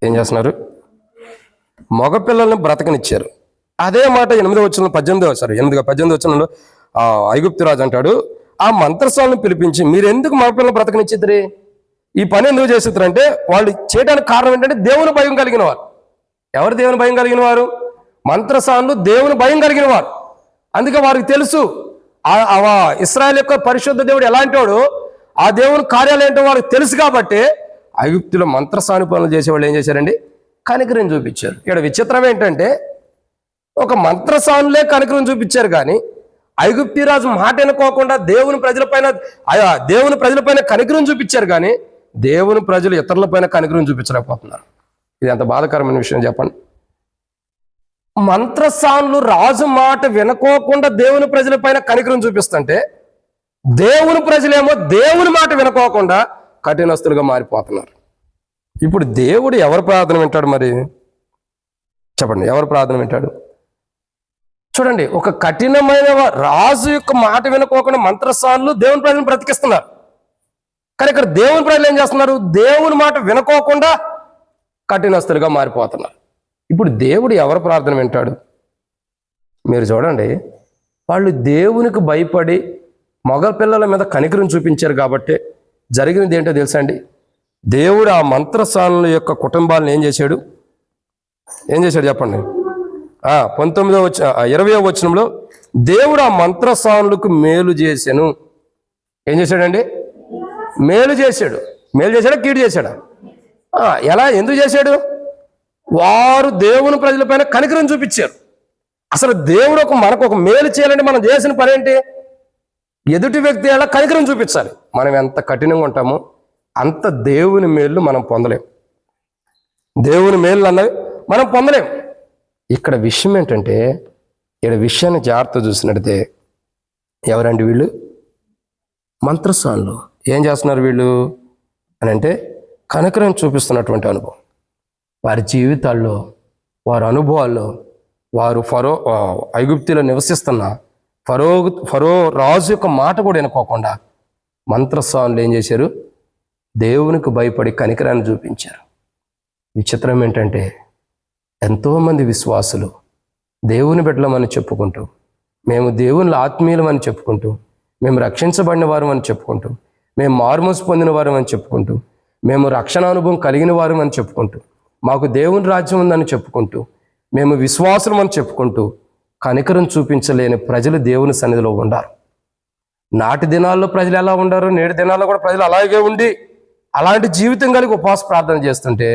ఏం చేస్తున్నారు? మగపిల్లల్ని బ్రతకనిచ్చారు. అదే మాట 18 వచనంలో ఐగుప్తు రాజు అంటాడు, ఆ మంత్రసాలను పిలిపించి మీరు ఎందుకు మగపిల్లల్ని బ్రతకనిచ్చిద్దరు, ఈ పని ఎందుకు చేస్తారంటే వాళ్ళు చేయడానికి కారణం ఏంటంటే దేవుని భయం కలిగిన వారు. ఎవరు దేవుని భయం కలిగిన వారు? మంత్రసానులు దేవుని భయం కలిగిన వారు. అందుకే వారికి తెలుసు ఇశ్రాయేలు యొక్క పరిశుద్ధ దేవుడు ఎలాంటి వాడు, ఆ దేవుని కార్యాలు ఏంటో వారికి తెలుసు. కాబట్టి ఐగుప్తులో మంత్రసాను పనులు చేసేవాళ్ళు ఏం చేశారండి? కనికరం చూపించారు. ఇక్కడ విచిత్రం ఏంటంటే ఒక మంత్రసానులే కనికరం చూపించారు, కానీ ఐగుప్తీ రాజు మాట వినుకోకుండా దేవుని ప్రజలపైన కనికరం చూపించారు, కానీ దేవుని ప్రజలు ఇతరులపైన కనికరం చూపించలేకపోతున్నారు. ఇది ఎంత బాధాకరమైన విషయం చెప్పండి. మంత్రసానులు రాజు మాట వినుకోకుండా దేవుని ప్రజలపైన కనికరం చూపిస్తుంటే దేవుని ప్రజలేమో దేవుని మాట వినుకోకుండా కఠినస్తులుగా మారిపోతున్నారు. ఇప్పుడు దేవుడు ఎవరి ప్రార్థన వింటాడు మరి చెప్పండి? ఎవరి ప్రార్థన వింటాడు? చూడండి, ఒక కఠినమైన రాజు యొక్క మాట వినుకోకుండా మంత్రసానులు దేవుని ప్రజలను బ్రతికిస్తున్నారు. కానీ ఇక్కడ దేవుని ప్రజలు ఏం చేస్తున్నారు? దేవుని మాట వినుకోకుండా కఠినస్తులుగా మారిపోతున్నారు. ఇప్పుడు దేవుడు ఎవరి ప్రార్థన వింటాడు? మీరు చూడండి, వాళ్ళు దేవునికి భయపడి మగ పిల్లల మీద కనికరం చూపించారు కాబట్టి జరిగినది ఏంటో తెలుసా అండి? దేవుడు ఆ మంత్రసానుల యొక్క కుటుంబాలను ఏం చేశాడు చెప్పండి? 20వ వచనంలో దేవుడు ఆ మంత్రసానులకు మేలు చేశాను. ఏం చేశాడండి? మేలు చేశాడు. మేలు చేశాడా, కీడు చేశాడా? ఎలా, ఎందుకు చేశాడు? వారు దేవుని ప్రజలపైన కనికరం చూపించారు. అసలు దేవుడు మనకు ఒక మేలు చేయాలంటే మనం చేసిన పని ఏంటి? ఎదుటి వ్యక్తి ఎలా కనికరం చూపించాలి. మనం ఎంత కఠినంగా ఉంటామో అంత దేవుని మేలు మనం పొందలేం. దేవుని మేలు అన్నవి మనం పొందలేం. ఇక్కడ విషయం ఏంటంటే, ఇక్కడ విషయాన్ని జాగ్రత్త చూసినట్టే ఎవరండి వీళ్ళు? మంత్రసానులు. ఏం చేస్తున్నారు వీళ్ళు అని అంటే కనికరం చూపిస్తున్నటువంటి అనుభవం. వారి జీవితాల్లో, వారి అనుభవాల్లో, వారు ఐగుప్తులో నివసిస్తున్న ఫరో రాజు యొక్క మాట కూడా వినుకోకుండా మంత్రసానులు ఏం చేశారు? దేవునికి భయపడి కనికరాన్ని చూపించారు. విచిత్రం ఏంటంటే ఎంతోమంది విశ్వాసులు దేవుని బిడ్డలమని చెప్పుకుంటూ, మేము దేవుని ఆత్మీయులమని చెప్పుకుంటూ, మేము రక్షించబడిన వారు అని చెప్పుకుంటూ, మేము మారుమూసి పొందిన వారు అని చెప్పుకుంటూ, మేము రక్షణ అనుభవం కలిగిన వారు అని చెప్పుకుంటూ, మాకు దేవుని రాజ్యం ఉందని చెప్పుకుంటూ, మేము విశ్వాసులం అని చెప్పుకుంటూ కనికరం చూపించలేని ప్రజలు దేవుని సన్నిధిలో ఉండారు. నాటి దినాల్లో ప్రజలు ఎలా ఉండారు, నేటి దినాల్లో కూడా ప్రజలు అలాగే ఉండి అలాంటి జీవితం కలిగి ఉపవాస ప్రార్థన చేస్తుంటే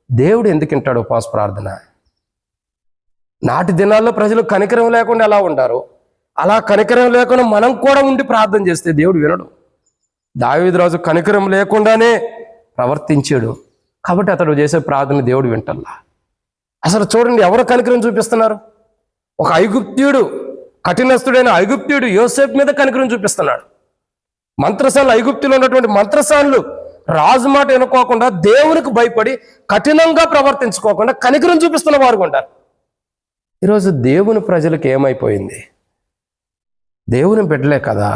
దేవుడు ఎందుకు వింటాడు ఉపవాస ప్రార్థన? నాటి దినాల్లో ప్రజలు కనికరం లేకుండా ఎలా ఉండారు, అలా కనికరం లేకుండా మనం కూడా ఉండి ప్రార్థన చేస్తే దేవుడు వినడు. దావీదు రాజు కనికరం లేకుండానే ప్రవర్తించాడు కాబట్టి అతడు చేసే ప్రార్థన దేవుడు వింటల్లా. అసలు చూడండి, ఎవరు కనికరం చూపిస్తున్నారు? ఒక ఐగుప్త్యుడు, కఠినస్తుడైన ఐగుప్త్యుడు యోసేపు మీద కనికరం చూపిస్తున్నాడు. మంత్రసానులు, ఐగుప్తులో ఉన్నటువంటి మంత్రసానులు రాజు మాట వినుకోకుండా దేవునికి భయపడి కఠినంగా ప్రవర్తించుకోకుండా కనికరం చూపిస్తున్న వారు ఉంటారు. ఈరోజు దేవుని ప్రజలకు ఏమైపోయింది? దేవుని బిడ్డలే కదా,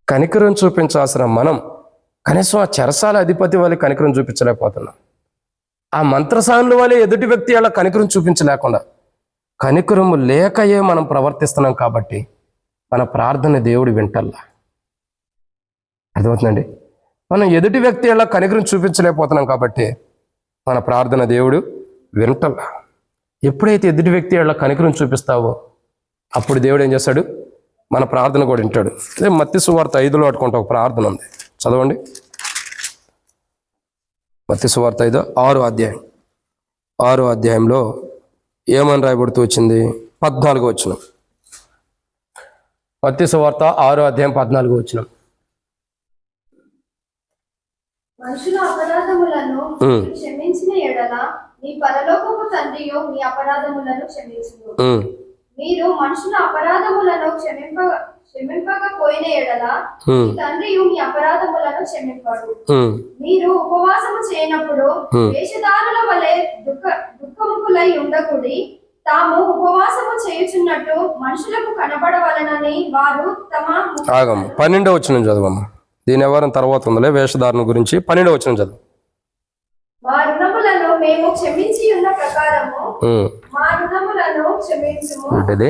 కనికరం చూపించాల్సిన మనం కనీసం ఆ చెరసాల అధిపతి వాళ్ళ కనికరం చూపించలేకపోతున్నాం. ఆ మంత్రసానుల వాళ్ళే ఎదుటి వ్యక్తి అలా కనికరం చూపించలేకుండా కనికరము లేకయే మనం ప్రవర్తిస్తున్నాం కాబట్టి మన ప్రార్థన దేవుడు వింటల్లా. అర్థమవుతుందండి? మనం ఎదుటి వ్యక్తి ఎలా కనికరం చూపించలేకపోతున్నాం కాబట్టి మన ప్రార్థన దేవుడు వింటల్లా. ఎప్పుడైతే ఎదుటి వ్యక్తి ఎలా కనికరం చూపిస్తావో అప్పుడు దేవుడు ఏం చేస్తాడు? మన ప్రార్థన కూడా వింటాడు. అదే మత్తయి సువార్త 5లో అట్టుకుంటే ఒక ప్రార్థన ఉంది, చదవండి. మత్తయి సువార్త 5 6వ అధ్యాయంలో ఏమని రాయబడుతూ వచ్చింది? 14వ వచనం. మత్తయి సువార్త 6వ అధ్యాయం 14వ వచనం. మనుషుల అపరాధములను క్షమించిన ఎడల నీ పరలోకపు తండ్రియు మీ అపరాధములను క్షమించును. మీరు మనుషుల అపరాధములను క్షమింపకపోయిన ఎడల మీ తండ్రియు మీ అపరాధములను క్షమింపడు. మీరు ఉపవాసము చేయనప్పుడు వేషధారుల వలె దుఃఖముఖులై ఉండకుడి. తాము ఉపవాసము చేయుచున్నట్టు మనుషులకు కనబడవలనని వారు తమ 12వ వచనం చదవమ్మా. దీని ఎవరం తర్వాత ఉందిలే, వేషధారణ గురించి. 12వ వచనం చదువు. మా రుణములను మేము క్షమించి ఉన్న ప్రకారము మా రుణములను క్షమించుము. ఏంటిది?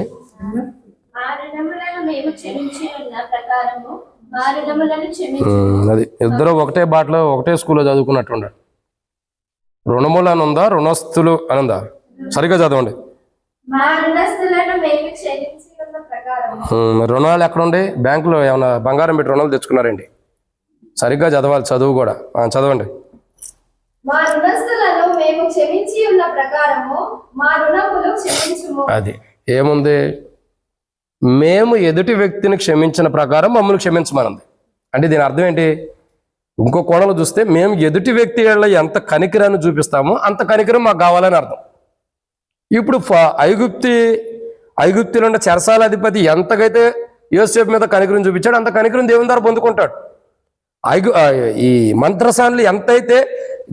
మా రుణములను మేము క్షమించి ఉన్న ప్రకారము మా రుణములను క్షమించుము. అది ఇద్దరు ఒకటే బాటలో ఒకటే స్కూల్లో చదువుకున్నట్టు ఉండాలి. రుణములు అని ఉందా, రుణస్తులు అని ఉందా? సరిగ్గా చదవండి. మా రుణస్తులను మేము క్షమించి ఉన్న ప్రకారము. రుణాలు ఎక్కడుండి? బ్యాంకులో ఏమైనా బంగారం పెట్టి రుణాలు తెచ్చుకున్నారండి? సరిగ్గా చదవాలి, చదువు కూడా. చదవండి. మా రుణస్తులను మేము క్షమించి ఉన్న ప్రకారము మా రుణములు క్షమించుము. అది ఏముంది? మేము ఎదుటి వ్యక్తిని క్షమించిన ప్రకారం మమ్మల్ని క్షమించమనుంది. అంటే దీని అర్థం ఏంటి? ఇంకో కోణంలో చూస్తే మేము ఎదుటి వ్యక్తి ఎంత కనికరాన్ని చూపిస్తామో అంత కనికరం మాకు కావాలని అర్థం. ఇప్పుడు ఐగుప్తిలో ఉన్న చెరసాల అధిపతి ఎంతకైతే యోసేపు మీద కనికరం చూపించాడు అంత కనికరం దేవుని ద్వారా పొందుకుంటాడు. ఈ మంత్రసానులు ఎంతైతే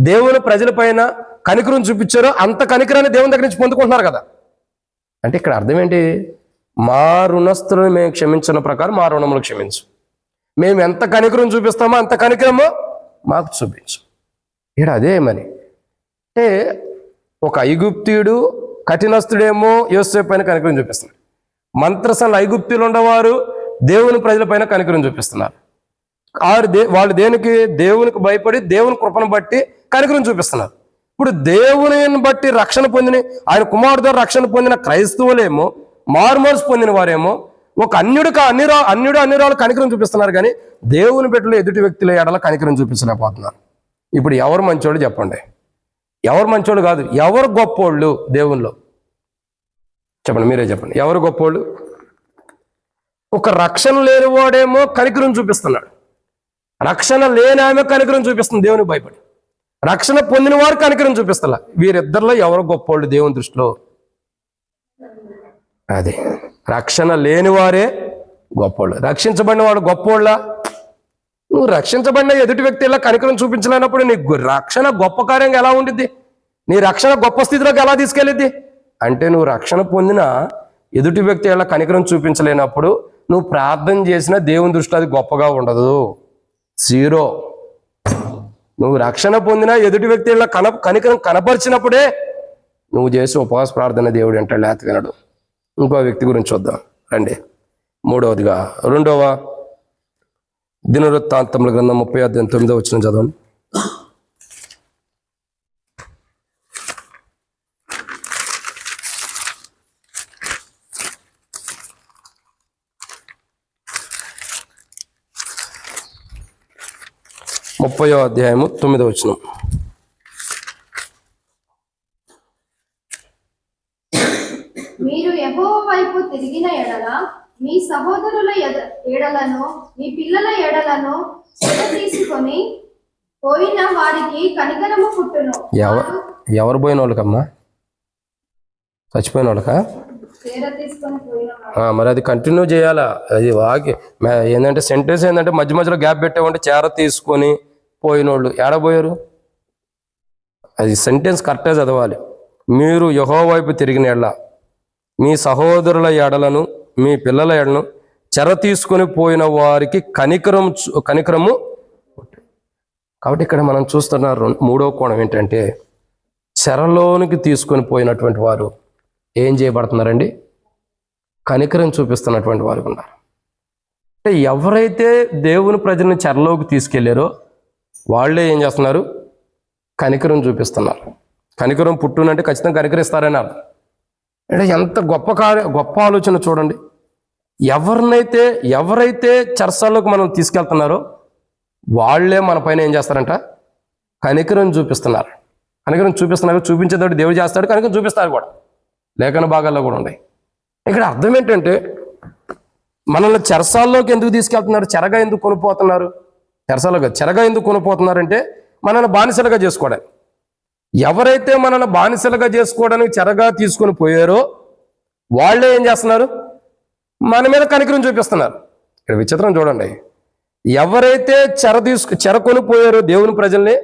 దేవుని ప్రజల పైన కనికరం చూపించారో అంత కనికరాన్ని దేవుని దగ్గర నుంచి పొందుకుంటున్నారు కదా. అంటే ఇక్కడ అర్థం ఏంటి? మా రుణస్తులను మేము క్షమించిన ప్రకారం మా రుణములు క్షమించు. మేము ఎంత కనికరం చూపిస్తామో అంత కనికరమో మాకు చూపించు. ఇక్కడ అదే మరి. అంటే ఒక ఐగుప్తీయుడు కఠినస్తుడేమో యోసేపు పైన కనికరం చూపిస్తున్నాడు. మంత్రసానులు ఐగుప్తులు ఉన్నవారు దేవుని ప్రజల పైన కనికరం చూపిస్తున్నారు. వాళ్ళు దేనికి? దేవునికి భయపడి దేవుని కృపను బట్టి కనికరం చూపిస్తున్నారు. ఇప్పుడు దేవుని బట్టి రక్షణ పొందిన, ఆయన కుమారుడు ద్వారా రక్షణ పొందిన క్రైస్తవులేమో, మారుమనసు పొందిన వారేమో ఒక అన్యురాలు కనికరం చూపిస్తున్నారు, కానీ దేవుని బిడ్డలు ఎదుటి వ్యక్తుల ఎడల కనికరం చూపించలేకపోతున్నారు. ఇప్పుడు ఎవరు మంచోళ్ళు చెప్పండి? ఎవరు మంచోళ్ళు కాదు, ఎవరు గొప్పోళ్ళు దేవుల్లో? చెప్పండి, మీరే చెప్పండి. ఎవరు గొప్పోళ్ళు? ఒక రక్షణ లేని వాడేమో కనికరం చూపిస్తున్నాడు, రక్షణ లేని ఆమె కనికరం చూపిస్తుంది దేవునికి భయపడి. రక్షణ పొందిన వారు కనికరం చూపిస్తలా. వీరిద్దరిలో ఎవరు గొప్పోళ్ళు దేవుని దృష్టిలో? అదే, రక్షణ లేని వారే గొప్పోళ్ళు. రక్షించబడిన వాడు గొప్పోళ్ళ? నువ్వు రక్షించబడిన ఎదుటి వ్యక్తి ఇలా కనికరం చూపించలేనప్పుడు నీ రక్షణ గొప్ప కార్యంగా ఎలా ఉండిద్ది? నీ రక్షణ గొప్ప స్థితిలోకి ఎలా తీసుకెళ్ళిద్ది? అంటే నువ్వు రక్షణ పొందిన ఎదుటి వ్యక్తి ఇలా కనికరం చూపించలేనప్పుడు నువ్వు ప్రార్థన చేసిన దేవుని దృష్టిలో అది గొప్పగా ఉండదు. 0. నువ్వు రక్షణ పొందిన ఎదుటి వ్యక్తి ఇలా కనికరం కనపరిచినప్పుడే నువ్వు చేసి ఉపవాస ప్రార్థన దేవుడు అంటే లేత వినడు. ఇంకో వ్యక్తి గురించి చూద్దాం రండి. 3వదిగా 2వ దినవృత్తాంతముల గ్రంథం 30:9 వచనం చదవండి. అధ్యాయము 9వ వచనం. మీరు యెహోవా వైపు తిరిగిన ఎడల మీ సహోదరుల ఎడలను మీ పిల్లల ఎడలను చెర తీసుకొని పోయిన వారికి కనికరము పుట్టును. ఎవరు పోయిన వాళ్ళకమ్మా? చచ్చిపోయిన వాళ్ళకా? మరి అది కంటిన్యూ చేయాలా? అది ఏంటంటే సెంటెన్స్ ఏంటంటే మధ్య మధ్యలో గ్యాప్ పెట్టామంటే చేర తీసుకొని పోయినోళ్ళు ఏడబోయారు. అది సెంటెన్స్ కరెక్ట్గా చదవాలి. మీరు యెహోవా వైపు తిరిగిన ఎడల మీ సహోదరుల ఎడలను మీ పిల్లల ఎడలను చెర తీసుకొని పోయిన వారికి కనికరము. కాబట్టి ఇక్కడ మనం చూస్తున్న 3వ కోణం ఏంటంటే చెరలోనికి తీసుకొని పోయినటువంటి వారు ఏం చేయబడుతున్నారండి? కనికరం చూపిస్తున్నటువంటి వారు ఉన్నారు. అంటే ఎవరైతే దేవుని ప్రజల్ని చెరలోకి తీసుకెళ్లారో వాళ్ళే ఏం చేస్తున్నారు? కనికరం చూపిస్తున్నారు. కనికరం పుట్టునంటే ఖచ్చితంగా కనికరిస్తారని అర్థం. అంటే ఎంత గొప్ప ఆలోచన చూడండి. ఎవరైతే చెరసాల్లోకి మనం తీసుకెళ్తున్నారో వాళ్ళే మన పైన ఏం చేస్తారంట? కనికరం చూపిస్తున్నారు. కనికరం చూపించేటప్పుడు దేవుడు చేస్తాడు, కనికరం చూపిస్తారు కూడా. లేఖన భాగాల్లో కూడా ఉన్నాయి. ఇక్కడ అర్థం ఏంటంటే మనల్ని చెరసాల్లోకి ఎందుకు తీసుకెళ్తున్నారు? చెరగా ఎందుకు కొనిపోతున్నారు? చెరగా ఎందుకు కొనిపోతున్నారంటే మనల్ని బానిసలుగా చేసుకోవడానికి. ఎవరైతే మనల్ని బానిసలుగా చేసుకోవడానికి చెరగా తీసుకొని పోయారో వాళ్ళే ఏం చేస్తున్నారు? మన మీద కనికరం చూపిస్తున్నారు. ఇక్కడ విచిత్రం చూడండి. ఎవరైతే చెర కొనిపోయారో దేవుని ప్రజల్ని,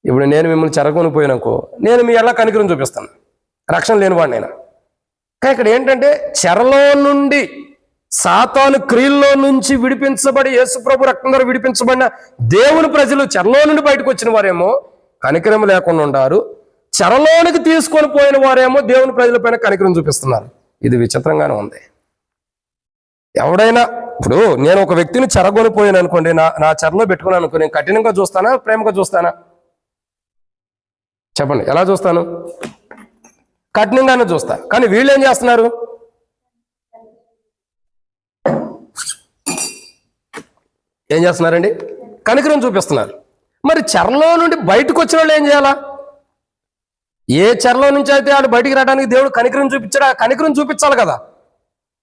ఇప్పుడు నేను మిమ్మల్ని చెర కొనిపోయానుకో, నేను మీ ఎలా కనికరం చూపిస్తాను, రక్షణ లేనివాడిని నేను. కానీ ఇక్కడ ఏంటంటే చెరలో నుండి, సాతాను క్రియల్లో నుంచి విడిపించబడి యేసుప్రభు రక్తం ద్వారా విడిపించబడిన దేవుని ప్రజలు చెరలో నుండి బయటకు వచ్చిన వారేమో కనికరం లేకుండా ఉన్నారు. చెరలోనికి తీసుకొని పోయిన వారేమో దేవుని ప్రజలపైన కనికరం చూపిస్తున్నారు. ఇది విచిత్రంగానే ఉంది. ఎవడైనా ఇప్పుడు నేను ఒక వ్యక్తిని చెరగొనిపోయాను అనుకోండి, నా చెరలో పెట్టుకున్నాను అనుకో, నేను కఠినంగా చూస్తానా, ప్రేమగా చూస్తానా? చెప్పండి, ఎలా చూస్తాను? కఠినంగానే చూస్తా. కానీ వీళ్ళు ఏం చేస్తున్నారు? ఏం చేస్తున్నారండి? కనికరం చూపిస్తున్నారు. మరి చెరలో నుండి బయటకు వచ్చిన వాళ్ళు ఏం చేయాలా? ఏ చెరలో నుంచి అయితే వాళ్ళు బయటికి రావడానికి దేవుడు కనికరం చూపించాడు, ఆ కనికరం చూపించాలి కదా.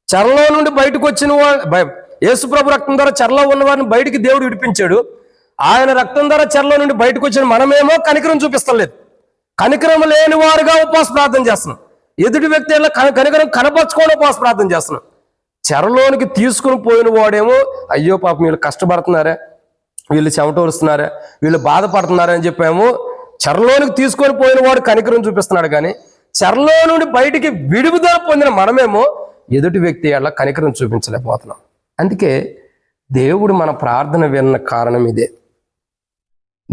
చెరలో నుండి బయటకు వచ్చిన వాళ్ళు, యేసుప్రభు రక్తం ద్వారా చెరలో ఉన్న వారిని బయటికి దేవుడు విడిపించాడు. ఆయన రక్తం ద్వారా చెరలో నుండి బయటకు వచ్చిన మనమేమో కనికరం చూపిస్తలేదు. కనికరం లేని వారుగా ఉపవాస ప్రార్థన చేస్తున్నాం. ఎదుటి వ్యక్తి కనికరం కనపరచుకోవడం ఉపవాస ప్రార్థన చేస్తున్నాం. చెరలోనికి తీసుకుని పోయిన వాడేమో అయ్యో పాపం వీళ్ళు కష్టపడుతున్నారే, వీళ్ళు చెమటోరుస్తున్నారే, వీళ్ళు బాధపడుతున్నారే అని చెప్పేమో చెరలోనికి తీసుకొని పోయిన వాడు కనికరం చూపిస్తున్నాడు. కానీ చెరలో నుండి బయటికి విడుదల పొందిన మనమేమో ఎదుటి వ్యక్తి అలా కనికరం చూపించలేకపోతున్నాం. అందుకే దేవుడు మన ప్రార్థన విన్న కారణం ఇదే.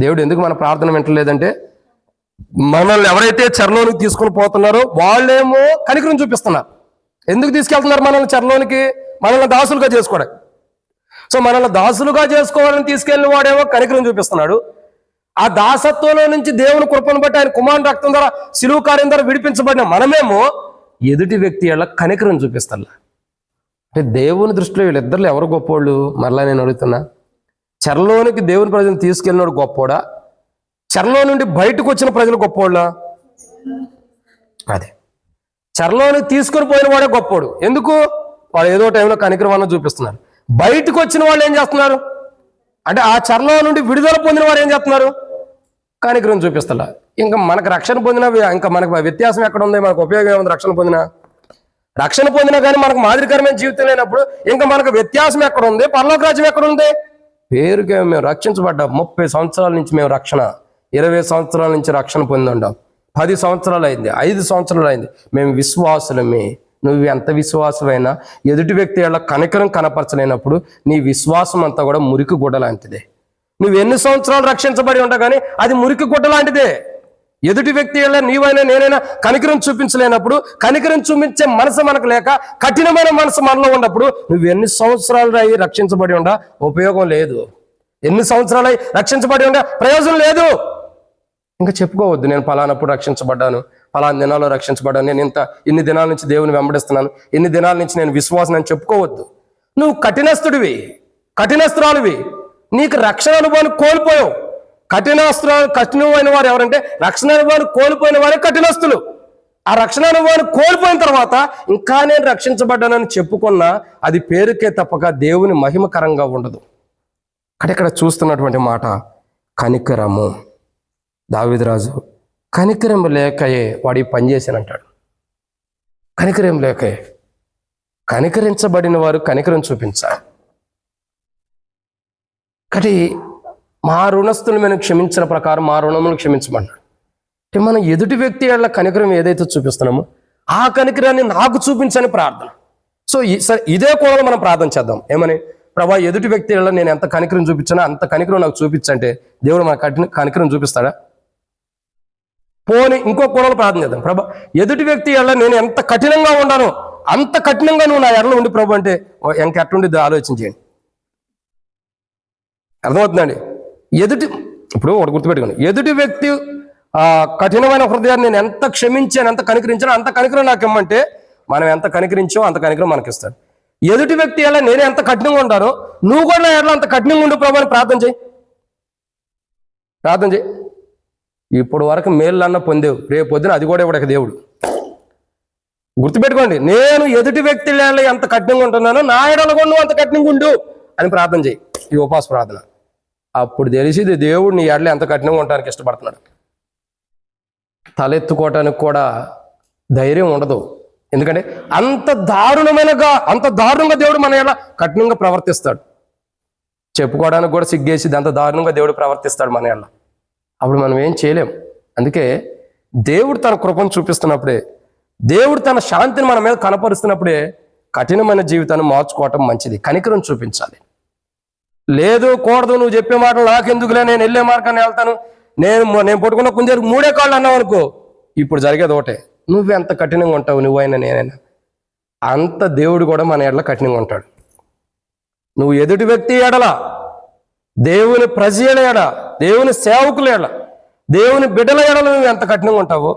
దేవుడు ఎందుకు మన ప్రార్థన వింటలేదంటే మనల్ని ఎవరైతే చెరలోనికి తీసుకొని పోతున్నారో వాళ్ళేమో కనికరం చూపిస్తున్నారు. ఎందుకు తీసుకెళ్తున్నారు మనల్ని చెరలోనికి? మనల్ని దాసులుగా చేసుకోవడానికి. సో మనల్ని దాసులుగా చేసుకోవాలని తీసుకెళ్ళిన వాడేమో కనికరం చూపిస్తున్నాడు. ఆ దాసత్వంలో నుంచి దేవుని కృపను బట్టి ఆయన కుమారుని రక్తం ద్వారా శిలువ కార్యం ద్వారా విడిపించబడిన మనమేమో ఎదుటి వ్యక్తి అలా కనికరం చూపిస్తారు. అంటే దేవుని దృష్టిలో వీళ్ళిద్దరిలో ఎవరు గొప్పోళ్ళు? మరలా నేను అడుగుతున్నా, చెరలోనికి దేవుని ప్రజలను తీసుకెళ్ళినోడు గొప్పోడా, చెరలో నుండి బయటకు వచ్చిన ప్రజలు గొప్పోళ్ళా? అదే, చెరలోనికి తీసుకొని పోయిన వాడే గొప్పోడు. ఎందుకు? వాడు ఏదో టైంలో కనికరం అన్న చూపిస్తున్నారు. బయటకు వచ్చిన వాళ్ళు ఏం చేస్తున్నారు అంటే ఆ చెరలో నుండి విడుదల పొందిన వారు ఏం చేస్తున్నారు? కనికరం చూపిస్తలా. ఇంకా మనకు రక్షణ పొందిన, ఇంకా మనకు వ్యత్యాసం ఎక్కడ ఉంది? మనకు ఉపయోగం ఏముంది? రక్షణ పొందినా కానీ మనకు మాదిరికరమైన జీవితం లేనప్పుడు ఇంకా మనకు వ్యత్యాసం ఎక్కడ ఉంది? పరలోక రాజ్యం ఎక్కడ ఉంది? పేరుకే మేము రక్షించబడ్డాం. 30 సంవత్సరాల నుంచి మేము రక్షణ, 20 సంవత్సరాల నుంచి రక్షణ పొందుండాం, 10 సంవత్సరాలు అయింది, 5 సంవత్సరాలు అయింది, మేము విశ్వాసులమే. నువ్వు ఎంత విశ్వాసమైనా ఎదుటి వ్యక్తి వాళ్ళ కనికరం కనపరచలేనప్పుడు నీ విశ్వాసం అంతా కూడా మురికి గుడ్డ లాంటిదే. నువ్వు ఎన్ని సంవత్సరాలు రక్షించబడి ఉంటా కానీ అది మురికి గుడ్డ లాంటిదే. ఎదుటి వ్యక్తి వాళ్ళ నీవైనా నేనైనా కనికరం చూపించలేనప్పుడు, కనికరం చూపించే మనసు మనకు లేక కఠినమైన మనసు మనలో ఉన్నప్పుడు నువ్వు ఎన్ని సంవత్సరాలు అయ్యి రక్షించబడి ఉండా ఉపయోగం లేదు. ఎన్ని సంవత్సరాలు అయ్యి రక్షించబడి ఉండా ప్రయోజనం లేదు. ఇంకా చెప్పుకోవద్దు నేను పలానప్పుడు రక్షించబడ్డాను, పలానా దినాల్లో రక్షించబడ్డాను, నేను ఇన్ని దినాల నుంచి దేవుని వెంబడిస్తున్నాను, ఇన్ని దినాల నుంచి నేను విశ్వాసం అని చెప్పుకోవద్దు. నువ్వు కఠినస్తుడివి, కఠినస్తురాలువి, నీకు రక్షణ అనుభవాన్ని కోల్పోయావు. కఠినమైన వారు ఎవరంటే రక్షణ అనుభవాన్ని కోల్పోయిన వారే కఠినస్తులు. ఆ రక్షణ అనుభవాన్ని కోల్పోయిన తర్వాత ఇంకా నేను రక్షించబడ్డానని చెప్పుకున్నా అది పేరుకే తప్పక దేవుని మహిమకరంగా ఉండదు. ఇక్కడ చూస్తున్నటువంటి మాట కనికరము. దావీదురాజు కనికరం లేకయే వాడి పని చేశానంటాడు. కనికరం లేకయే, కనికరించబడిన వారు కనికరం చూపించాలి. కాబట్టి మా రుణస్తులు మేము క్షమించిన ప్రకారం మా రుణములు క్షమించమన్నాడు. అంటే మనం ఎదుటి వ్యక్తి వాళ్ళ కనికరం ఏదైతే చూపిస్తున్నామో ఆ కనికరాన్ని నాకు చూపించని ప్రార్థన. సో సరే, ఇదే కోణంలో మనం ప్రార్థన చేద్దాం. ఏమని? ప్రభా, ఎదుటి వ్యక్తి వాళ్ళ నేను ఎంత కనికరం చూపించానో అంత కనికరం నాకు చూపించంటే దేవుడు మన కనికరం చూపిస్తాడా? పోని ఇంకో కోణంలో ప్రార్థన చేద్దాం. ప్రభా, ఎదుటి వ్యక్తి ఎడల నేను ఎంత కఠినంగా ఉన్నానో అంత కఠినంగా నువ్వు నా ఎడలో ఉండి ప్రభు అంటే ఇంకెట్టుండి ఆలోచన చేయండి. అర్థమవుతుందండి? ఇప్పుడు ఒకటి గుర్తుపెట్టుకోండి, ఎదుటి వ్యక్తి కఠినమైన హృదయాన్ని నేను ఎంత క్షమించాను, ఎంత కనికరించాను, అంత కనికరం నాకు ఇమ్మంటే మనం ఎంత కనికరించో అంత కనికరం మనకి ఇస్తాడు. ఎదుటి వ్యక్తి ఎలా నేను ఎంత కఠినంగా ఉంటానో నువ్వు కూడా ఎట్లా అంత కఠినంగా ఉండు ప్రభు అని ప్రార్థన చేయి. ఇప్పుడు వరకు మేళ్ళన్న పొందేవు, రేపు పొద్దున అది కూడా ఇవ్వడానికి దేవుడు. గుర్తుపెట్టుకోండి, నేను ఎదుటి వ్యక్తి ఎంత కఠినంగా ఉంటున్నానో నా ఎడల కూడా నువ్వు అంత కఠినంగా ఉండు అని ప్రార్థన చేయి. ఈ ఉపవాస ప్రార్థన. అప్పుడు తెలిసింది దేవుడు నీ ఎడల ఎంత కఠినంగా ఉండడానికి ఇష్టపడుతున్నాడు. తలెత్తుకోవటానికి కూడా ధైర్యం ఉండదు. ఎందుకంటే అంత దారుణంగా దేవుడు మన ఎలా కఠినంగా ప్రవర్తిస్తాడు. చెప్పుకోవడానికి కూడా సిగ్గేసి అంత దారుణంగా దేవుడు ప్రవర్తిస్తాడు మన ఎలా. అప్పుడు మనం ఏం చేయలేం. అందుకే దేవుడు తన కృపను చూపిస్తున్నప్పుడే, దేవుడు తన శాంతిని మన మీద కనపరుస్తున్నప్పుడే కఠినమైన జీవితాన్ని మార్చుకోవటం మంచిది. కనికరం చూపించాలి. లేదు కూడదు, నువ్వు చెప్పే మాటలు నాకెందుకులే, నేను వెళ్ళే మార్గాన్ని వెళ్తాను, నేను పట్టుకున్న కుందేరు 3 కాళ్ళు అన్నావు అనుకో, ఇప్పుడు జరిగేది ఒకటే, నువ్వెంత కఠినంగా ఉంటావు, నువ్వైనా నేనైనా అంత దేవుడు కూడా మన ఎడల కఠినంగా ఉంటాడు. నువ్వు ఎదుటి వ్యక్తి ఎడల, దేవుని ప్రజల ఎడ, దేవుని సేవకుల ఎడ, దేవుని బిడ్డల ఎడల నువ్వు ఎంత కఠినంగా ఉంటావో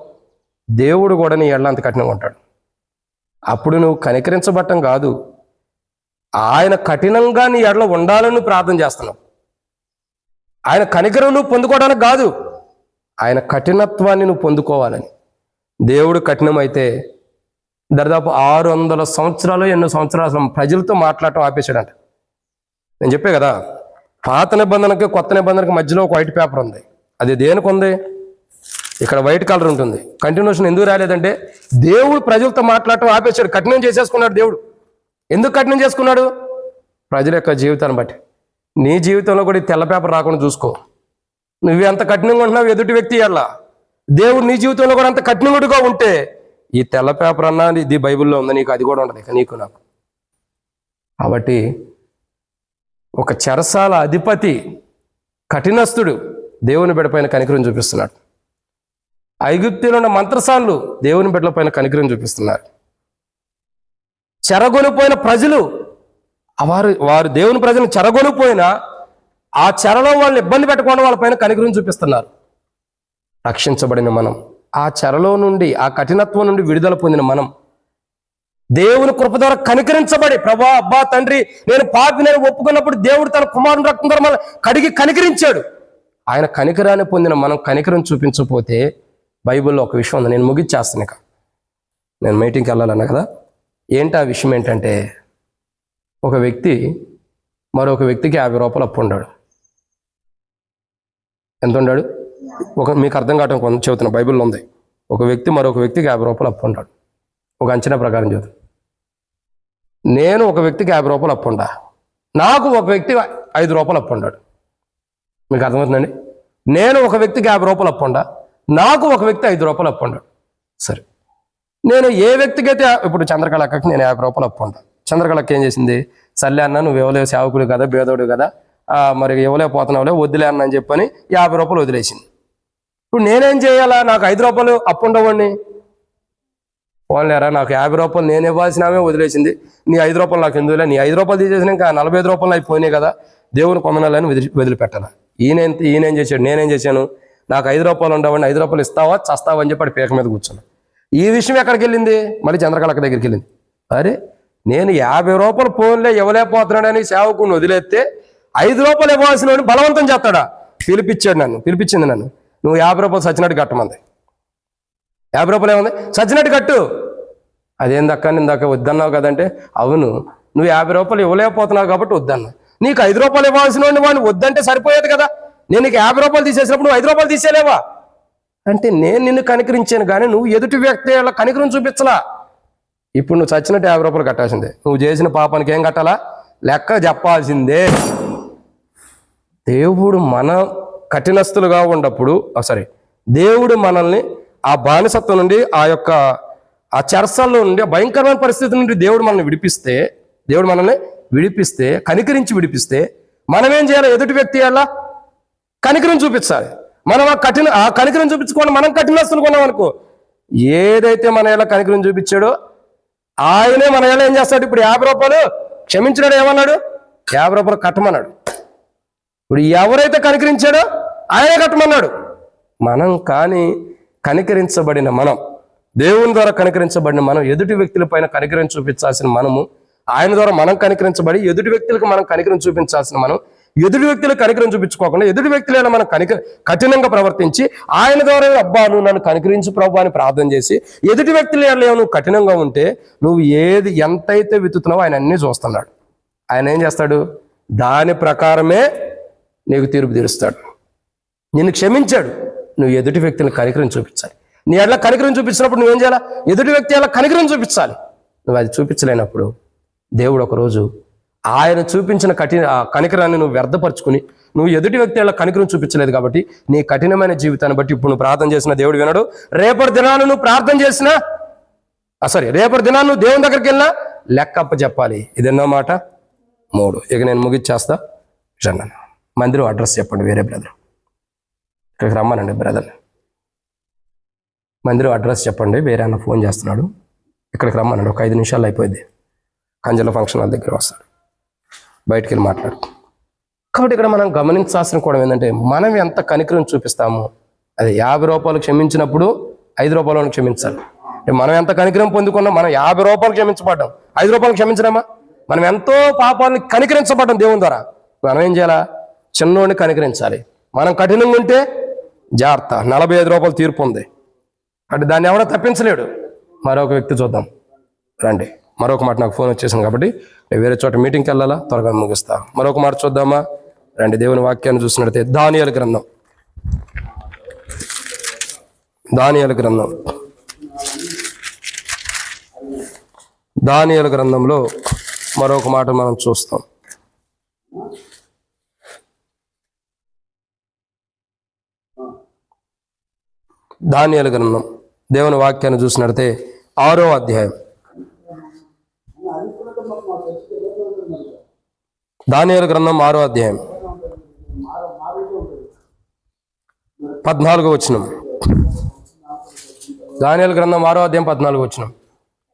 దేవుడు కూడా నీ ఎడల అంత కఠినంగా ఉంటాడు. అప్పుడు నువ్వు కనికరించబట్టం కాదు, ఆయన కఠినంగా నీ ఎడల ఉండాలని ప్రార్థన చేస్తున్నావు. ఆయన కనికరం నువ్వు పొందుకోవడానికి కాదు, ఆయన కఠినత్వాన్ని నువ్వు పొందుకోవాలని. దేవుడు కఠినమైతే దాదాపు 600 సంవత్సరాలు ఎన్నో సంవత్సరాలు ప్రజలతో మాట్లాడటం ఆపేశాడంట. నేను చెప్పే కదా, పాత నిబంధనకి కొత్త నిబంధనకి మధ్యలో ఒక వైట్ పేపర్ ఉంది. అది దేనికి ఉంది? ఇక్కడ వైట్ కలర్ ఉంటుంది. కంటిన్యూషన్ ఎందుకు రాలేదంటే దేవుడు ప్రజలతో మాట్లాడటం ఆపేశాడు, కఠినం చేసేసుకున్నాడు. దేవుడు ఎందుకు కఠినం చేసుకున్నాడు? ప్రజల యొక్క జీవితాన్ని బట్టి. నీ జీవితంలో కూడా తెల్ల పేపర్ రాకుండా చూసుకో. నువ్వు ఎంత కఠినంగా ఉంటున్నావు ఎదుటి వ్యక్తి ఎడల, దేవుడు నీ జీవితంలో కూడా అంత కఠినంగా ఉంటే ఈ తెల్ల పేపర్ అన్నా ఇది బైబిల్లో ఉంది, నీకు అది కూడా ఉండదు ఇక నీకు నాకు. కాబట్టి ఒక చెరసాల అధిపతి కఠినస్తుడు దేవుని బిడ్డపైన కనికరం చూపిస్తున్నాడు. ఐగుప్తులో ఉన్న మంత్రసానులు దేవుని బిడ్డల పైన కనికరం చూపిస్తున్నారు. చెరగొనిపోయిన ప్రజలు వారు దేవుని ప్రజలను చెరగొనిపోయినా ఆ చెరలో వాళ్ళని ఇబ్బంది పెట్టకుండా వాళ్ళపైన కనికరం చూపిస్తున్నారు. రక్షించబడిన మనం, ఆ చెరలో నుండి, ఆ కఠినత్వం నుండి విడుదల పొందిన మనం దేవుని కృప ద్వారా కనికరించబడి, ప్రభా, అబ్బా, తండ్రి, నేను పాపిని ఒప్పుకున్నప్పుడు దేవుడు తన కుమారుని రక్తం ద్వారా మనం కడిగి కనికరించాడు. ఆయన కనికరాన్ని పొందిన మనం కనికరం చూపించకపోతే బైబిల్లో ఒక విషయం ఉంది. నేను ముగిచ్చేస్తాను ఇక, నేను మీటింగ్కి వెళ్ళాలన్నా కదా. ఏంటి ఆ విషయం? ఏంటంటే ఒక వ్యక్తి మరొక వ్యక్తికి 50 రూపాయలు అప్పు ఉన్నాడు. ఎంత ఉన్నాడు? మీకు అర్థం కావటం కొంత చెబుతున్నా, బైబిల్లో ఉంది. ఒక వ్యక్తి మరొక వ్యక్తికి 50 రూపాయలు అప్పు ఉంటాడు. ఒక అంచనా ప్రకారం చదువు. నేను ఒక వ్యక్తికి 50 రూపాయలు అప్పు ఉండా, నాకు ఒక వ్యక్తి 5 రూపాయలు అప్పు ఉన్నాడు. మీకు అర్థమవుతుందండి? నేను ఒక వ్యక్తికి 50 రూపాయలు అప్పు ఉండా, నాకు ఒక వ్యక్తి 5 రూపాయలు అప్పు ఉన్నాడు. సరే, నేను ఏ వ్యక్తికి అయితే, ఇప్పుడు చంద్రకళక్కకి నేను 50 రూపాయలు అప్పు ఉంటా. చంద్రకళక్క ఏం చేసింది? సర్లే అన్న, నువ్వు ఇవ్వలేవు, సేవకుడు కదా, బేదోడు కదా, మరి ఇవ్వలేకపోతున్నావులే, వద్దులే అన్న అని చెప్పని 50 రూపాయలు వదిలేసింది. ఇప్పుడు నేనేం చేయాలా? నాకు 5 రూపాయలు అప్పు ఉండవండి. పోలేరా, నాకు 50 రూపాయలు నేను ఇవ్వాల్సినవే వదిలేసింది, నీ 5 రూపాయలు నాకు ఎందుకులే, నీ 5 రూపాయలు తీసేసిన ఇంకా 45 రూపాయలు అయిపోయినాయి కదా, దేవుని కొందనాలని వదిలిపెట్టాలా. ఈయనేం చేశాడు? నేనేం చేశాను? నాకు 5 రూపాయలు ఉండవండి, 5 రూపాయలు ఇస్తావా చస్తావా అని చెప్పి పీక మీద కూర్చున్నాను. ఈ విషయం ఎక్కడికి వెళ్ళింది? మళ్ళీ చంద్రకళక్క దగ్గరికి వెళ్ళింది. అరే, నేను 50 రూపాయలు ఫోన్లే ఇవ్వలేకపోతున్నాడని సేవకుని వదిలేస్తే 5 రూపాయలు ఇవ్వాల్సిన వాడిని బలవంతం చేస్తాడా? పిలిపించింది నన్ను, నువ్వు 50 రూపాయలు సచ్చినట్టు కట్టమంది. 50 రూపాయలు ఏముంది? సచ్చినట్టు కట్టు. అదేందక్క, నిందాక వద్దన్నావు కదంటే, అవును, నువ్వు 50 రూపాయలు ఇవ్వలేకపోతున్నావు కాబట్టి వద్దన్నా. నీకు 5 రూపాయలు ఇవ్వాల్సిన వాడిని వద్దంటే సరిపోయేది కదా. నేను నీకు 50 రూపాయలు తీసేసినప్పుడు నువ్వు 5 రూపాయలు తీసేలేవా అంటే, నేను నిన్ను కనికరించాను కానీ నువ్వు ఎదుటి వ్యక్తి కనికరం చూపించలా. ఇప్పుడు నువ్వు చచ్చినట్టు 50 రూపాయలు కట్టాల్సిందే. నువ్వు చేసిన పాపానికి ఏం కట్టాలా? లెక్క చెప్పాల్సిందే. దేవుడు మన కఠినస్తులుగా ఉన్నప్పుడు, దేవుడు మనల్ని ఆ బానిసత్వం నుండి, ఆ చెరసాల్లో నుండి, ఆ భయంకరమైన పరిస్థితి నుండి దేవుడు మనల్ని విడిపిస్తే, కనికరించి విడిపిస్తే, మనం ఏం చేయాలి? ఎదుటి వ్యక్తి అలా కనికరం చూపించాలి. మనం ఆ కనికరం చూపించుకోండి మనం కఠినస్తులు కొన్నాం అనుకో, ఏదైతే మన ఎలా కనికరం చూపించాడో ఆయనే మన ఎలా ఏం చేస్తాడు. ఇప్పుడు 50 రూపాయలు క్షమించినాడు, ఏమన్నాడు? 50 రూపాయలు కట్టమన్నాడు. ఇప్పుడు ఎవరైతే కనికరించాడో ఆయనే కట్టమన్నాడు. మనం కానీ కనికరించబడిన మనం, దేవుని ద్వారా కనికరించబడిన మనం, ఎదుటి వ్యక్తుల పైన కనికరం చూపించాల్సిన మనము, ఆయన ద్వారా మనం కనికరించబడి ఎదుటి వ్యక్తులకు మనం కనికరం చూపించాల్సిన మనం, ఎదుటి వ్యక్తులకు కనికరం చూపించుకోకుండా ఎదుటి వ్యక్తులైనా మనం కఠినంగా ప్రవర్తించి ఆయన ద్వారా అబ్బా నువ్వు నన్ను కనికరించు ప్రభు అని ప్రార్థన చేసి ఎదుటి వ్యక్తులు నువ్వు కఠినంగా ఉంటే నువ్వు ఎంతైతే విత్తుతున్నావో ఆయన అన్నీ చూస్తున్నాడు. ఆయన ఏం చేస్తాడు? దాని ప్రకారమే నీకు తీర్పు తీరుస్తాడు. నిన్ను క్షమించాడు, నువ్వు ఎదుటి వ్యక్తిని కనికరం చూపించాలి. నీ అట్లా కనికరం చూపించినప్పుడు నువ్వేం చేయాలి? ఎదుటి వ్యక్తి అలా కనికరం చూపించాలి. నువ్వు అది చూపించలేనప్పుడు దేవుడు ఒకరోజు ఆయన చూపించిన కనికరాన్ని నువ్వు వ్యర్థపరుచుకుని నువ్వు ఎదుటి వ్యక్తి అలా కనికరం చూపించలేదు కాబట్టి నీ కఠినమైన జీవితాన్ని బట్టి ఇప్పుడు నువ్వు ప్రార్థన చేసిన దేవుడు వినడు. రేపటి దినాన్ని నువ్వు ప్రార్థన చేసినా రేపటి దినాన్ని నువ్వు దేవుని దగ్గరికి వెళ్ళినా లెక్కప్ప చెప్పాలి. ఇదెన్నో మాట 3. ఇక నేను ముగిచ్చేస్తా. మందిరం అడ్రస్ చెప్పండి. వేరే బ్రదర్ ఇక్కడికి రమ్మనండి. బ్రదర్ మందిరం అడ్రస్ చెప్పండి. వేరే అన్న ఫోన్ చేస్తున్నాడు, ఇక్కడికి రమ్మనండి. ఒక 5 నిమిషాలు అయిపోయింది. కంజల ఫంక్షన్ హాల్ దగ్గర వస్తాడు, బయటికి వెళ్ళి మాట్లాడు. కాబట్టి ఇక్కడ మనం గమనించాల్సిన కూడా ఏంటంటే మనం ఎంత కనికరం చూపిస్తామో అది 50 రూపాయలు క్షమించినప్పుడు 5 రూపాయలను క్షమించాలి. మనం ఎంత కనికరం పొందుకున్నాం, మనం 50 రూపాయలు క్షమించబడ్డాం, 5 రూపాయలు క్షమించడమా? మనం ఎంతో పాపాలను కనికరించబడ్డాం దేవుని ద్వారా. మనం ఏం చేయాలా? చిన్నోడిని కనికరించాలి. మనం కఠినంగా ఉంటే జాగ్రత్త, 45 రూపాయలు తీర్పు ఉంది అంటే దాన్ని ఎవరో తప్పించలేడు. మరొక వ్యక్తి చూద్దాం రండి. మరొక మాట నాకు ఫోన్ వచ్చేసింది కాబట్టి వేరే చోట మీటింగ్కి వెళ్ళాలా, త్వరగా ముగిస్తా. మరొక మాట చూద్దామా రండి. దేవుని వాక్యాన్ని చూసినట్లయితే దానియేలు గ్రంథంలో మరొక మాట మనం చూస్తాం. దానియేలు గ్రంథం దేవుని వాక్యాన్ని చూసినట్లయితే 6వ అధ్యాయం. దానియేలు గ్రంథం 6వ అధ్యాయం 14వ వచనం. దానియేలు గ్రంథం 6వ అధ్యాయం 14వ వచనం.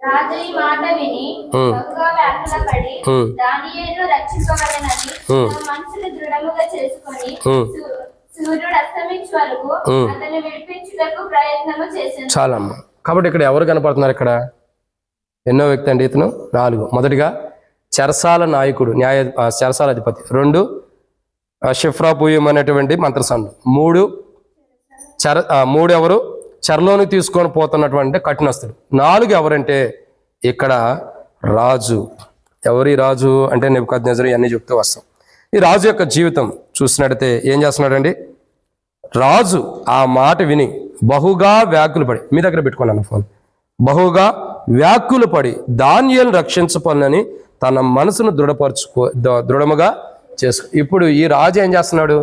రాజు ఈ మాట విని బహుగా వ్యాకులపడి దానియేలును రక్షింపవలెనని తన మనసును దృఢముగా చేసుకొని సూర్యుడు అస్తమించు వరకు అతన్ని విడిపించుటకు ప్రయత్నము చేశాను. చాలమ్మా. కాబట్టి ఇక్కడ ఎవరు కనపడుతున్నారు? ఇక్కడ ఎన్నో వ్యక్తి అండి ఇతను. 4. మొదటిగా చెరసాల నాయకుడు, చెరసాల అధిపతి. 2 షిఫ్రాపుయం అనేటువంటి మంత్రసానుడు. 3 ఎవరు? చెరలోని తీసుకొని పోతున్నటువంటి కఠినస్తుడు. 4 ఎవరంటే ఇక్కడ రాజు. ఎవరి రాజు అంటే నెబుకద్నెజరు. ఇవన్నీ చెప్తూ వస్తాం. ఈ రాజు యొక్క జీవితం చూసినట్టయితే ఏం చేస్తున్నాడండి? రాజు ఆ మాట విని బహుగా వ్యాకులపడి, మీ దగ్గర పెట్టుకున్నాను ఫోన్, బహుగా వ్యాకులపడి దానియేలును రక్షించపలని తన మనసును దృఢముగా చేసుకో. ఇప్పుడు ఈ రాజు ఏం చేస్తున్నాడు?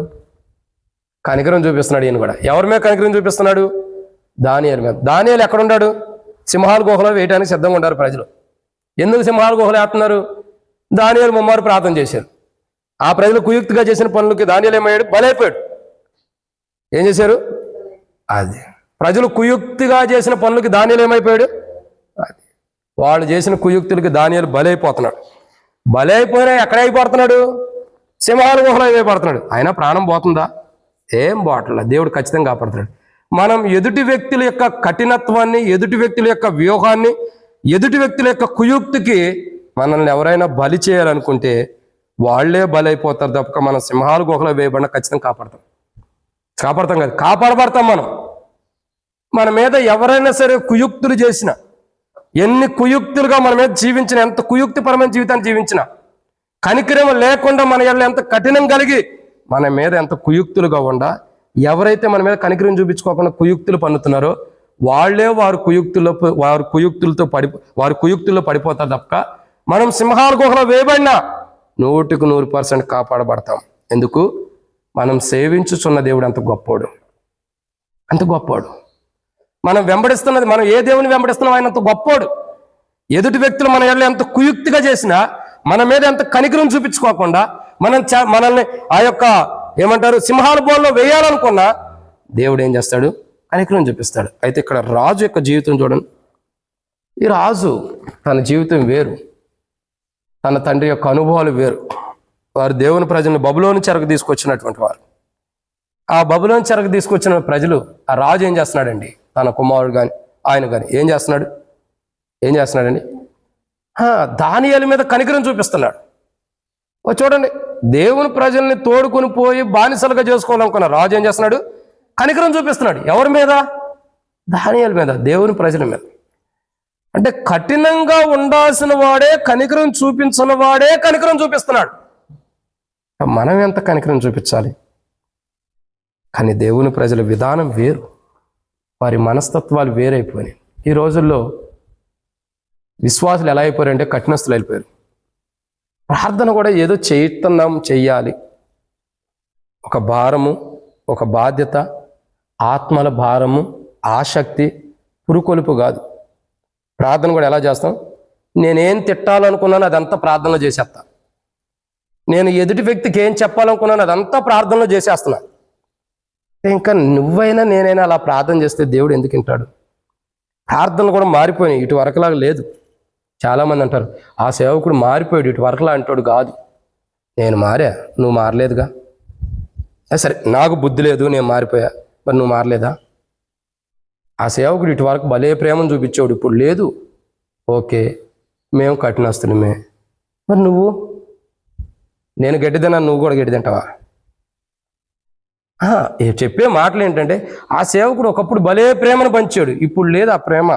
కనికరం చూపిస్తున్నాడు. ఈయన కూడా ఎవరి మీద కనికరం చూపిస్తున్నాడు? దానియేలు మీద. దానియేలు ఎక్కడున్నాడు? సింహాల గుహలో వేయడానికి సిద్ధంగా ఉంటారు ప్రజలు. ఎందుకు సింహాల గుహలో వేస్తున్నారు? దానియేలు ముమ్మారు ప్రార్థన చేశారు. ఆ ప్రజలు కుయుక్తిగా చేసిన పనులకి దానియేలు ఏమయ్యాడు? బలైపోయాడు. ఏం చేశారు? అది ప్రజలు కుయుక్తిగా చేసిన పనులకి దానియేలు ఏమైపోయాడు? అది వాళ్ళు చేసిన కుయుక్తులకి దానియేలు బలైపోతున్నాడు. బలైపోయినా ఎక్కడ అయిపోతున్నాడు? సింహాల గుహలో అయిపోతున్నాడు. అయినా ప్రాణం పోతుందా? ఏం పోవట్లేదు. దేవుడు ఖచ్చితంగా కాపాడుతున్నాడు. మనం ఎదుటి వ్యక్తుల యొక్క కఠినత్వాన్ని, ఎదుటి వ్యక్తుల యొక్క వ్యూహాన్ని, ఎదుటి వ్యక్తుల యొక్క కుయుక్తికి మనల్ని ఎవరైనా బలి చేయాలనుకుంటే వాళ్లే బలైపోతారు తప్పక మనం సింహాల గుహలో వేయబడిన ఖచ్చితంగా కాపాడతాం కాదు, కాపాడబడతాం. మన మీద ఎవరైనా సరే కుయుక్తులు చేసిన, ఎన్ని కుయుక్తులుగా మన మీద జీవించిన, ఎంత కుయుక్తిపరమైన జీవితాన్ని జీవించిన, కనికరం లేకుండా మన ఎల్ల ఎంత కఠినం కలిగి మన మీద ఎంత కుయుక్తులుగా ఉండా, ఎవరైతే మన మీద కనికరం చూపించుకోకుండా కుయుక్తులు పన్నుతున్నారో వాళ్లే వారి కుయుక్తుల్లో పడిపోతారు తప్ప మనం సింహాల గుహలో వేయబడినా 100% కాపాడబడతాం. ఎందుకు? మనం సేవించుచున్న దేవుడు అంత గొప్పోడు. మనం వెంబడిస్తున్నది, మనం ఏ దేవుని వెంబడిస్తున్నాం ఆయన అంత గొప్పోడు. ఎదుటి వ్యక్తులు మన ఎడల ఎంత కుయుక్తిగా చేసినా, మన మీద ఎంత కనికరం చూపించుకోకుండా మనల్ని ఆ యొక్క ఏమంటారు సింహాల బోన్లో వేయాలనుకున్నా దేవుడు ఏం చేస్తాడు? కనికరం చూపిస్తాడు. అయితే ఇక్కడ రాజు యొక్క జీవితం చూడండి. ఈ రాజు తన జీవితం వేరు, తన తండ్రి యొక్క అనుభవాలు వేరు. వారు దేవుని ప్రజలను బబులోని చెరకు తీసుకొచ్చినటువంటి వారు. ఆ బబులోని చెరకు తీసుకొచ్చిన ప్రజలు, ఆ రాజు ఏం చేస్తున్నాడండి? తన కుమారుడు కానీ ఆయన కానీ ఏం చేస్తున్నాడండి? దానియేలు మీద కనికరం చూపిస్తున్నాడు. చూడండి, దేవుని ప్రజల్ని తోడుకొని పోయి బానిసలుగా చేసుకోవాలనుకున్న రాజు ఏం చేస్తున్నాడు? కనికరం చూపిస్తున్నాడు. ఎవరి మీద? దానియేలు మీద, దేవుని ప్రజల మీద. అంటే కఠినంగా ఉండాల్సిన వాడే కనికరం చూపించిన వాడే కనికరం చూపిస్తున్నాడు. మనం ఎంత కనికరం చూపించాలి? కానీ దేవుని ప్రజల విధానం వేరు, వారి మనస్తత్వాలు వేరైపోయినాయి. ఈ రోజుల్లో విశ్వాసులు ఎలా అయిపోయారంటే కఠినస్తులు అయిపోయారు. ప్రార్థన కూడా ఏదో చెయ్యాలి, ఒక భారము, ఒక బాధ్యత, ఆత్మల భారము, ఆసక్తి, పురుకొలుపు కాదు. ప్రార్థన కూడా ఎలా చేస్తాం? నేనేం తిట్టాలనుకున్నాను అదంతా ప్రార్థనలో చేసేస్తా. నేను ఎదుటి వ్యక్తికి ఏం చెప్పాలనుకున్నాను అదంతా ప్రార్థనలో చేసేస్తున్నా. ఇంకా నువ్వైనా నేనైనా అలా ప్రార్థన చేస్తే దేవుడు ఎందుకు వింటాడు? ప్రార్థనలు కూడా మారిపోయినాయి, ఇటు వరకులాగా లేదు. చాలామంది అంటారు, ఆ సేవకుడు మారిపోయాడు, ఇటు వరకులా అంటాడు. కాదు, నేను మారా, నువ్వు మారలేదుగా. సరే, నాకు బుద్ధి లేదు, నేను మారిపోయా, మరి నువ్వు మారలేదా? ఆ సేవకుడు ఇటు వరకు భలే ప్రేమను చూపించాడు, ఇప్పుడు లేదు. ఓకే, మేము కఠినస్తులమే. మరి నువ్వు, నేను గడ్డిదన్నా, నువ్వు కూడా గడ్డిదంటావా? చెప్పే మాటలు ఏంటంటే, ఆ సేవకుడు ఒకప్పుడు భలే ప్రేమను పంచాడు, ఇప్పుడు లేదు ఆ ప్రేమ.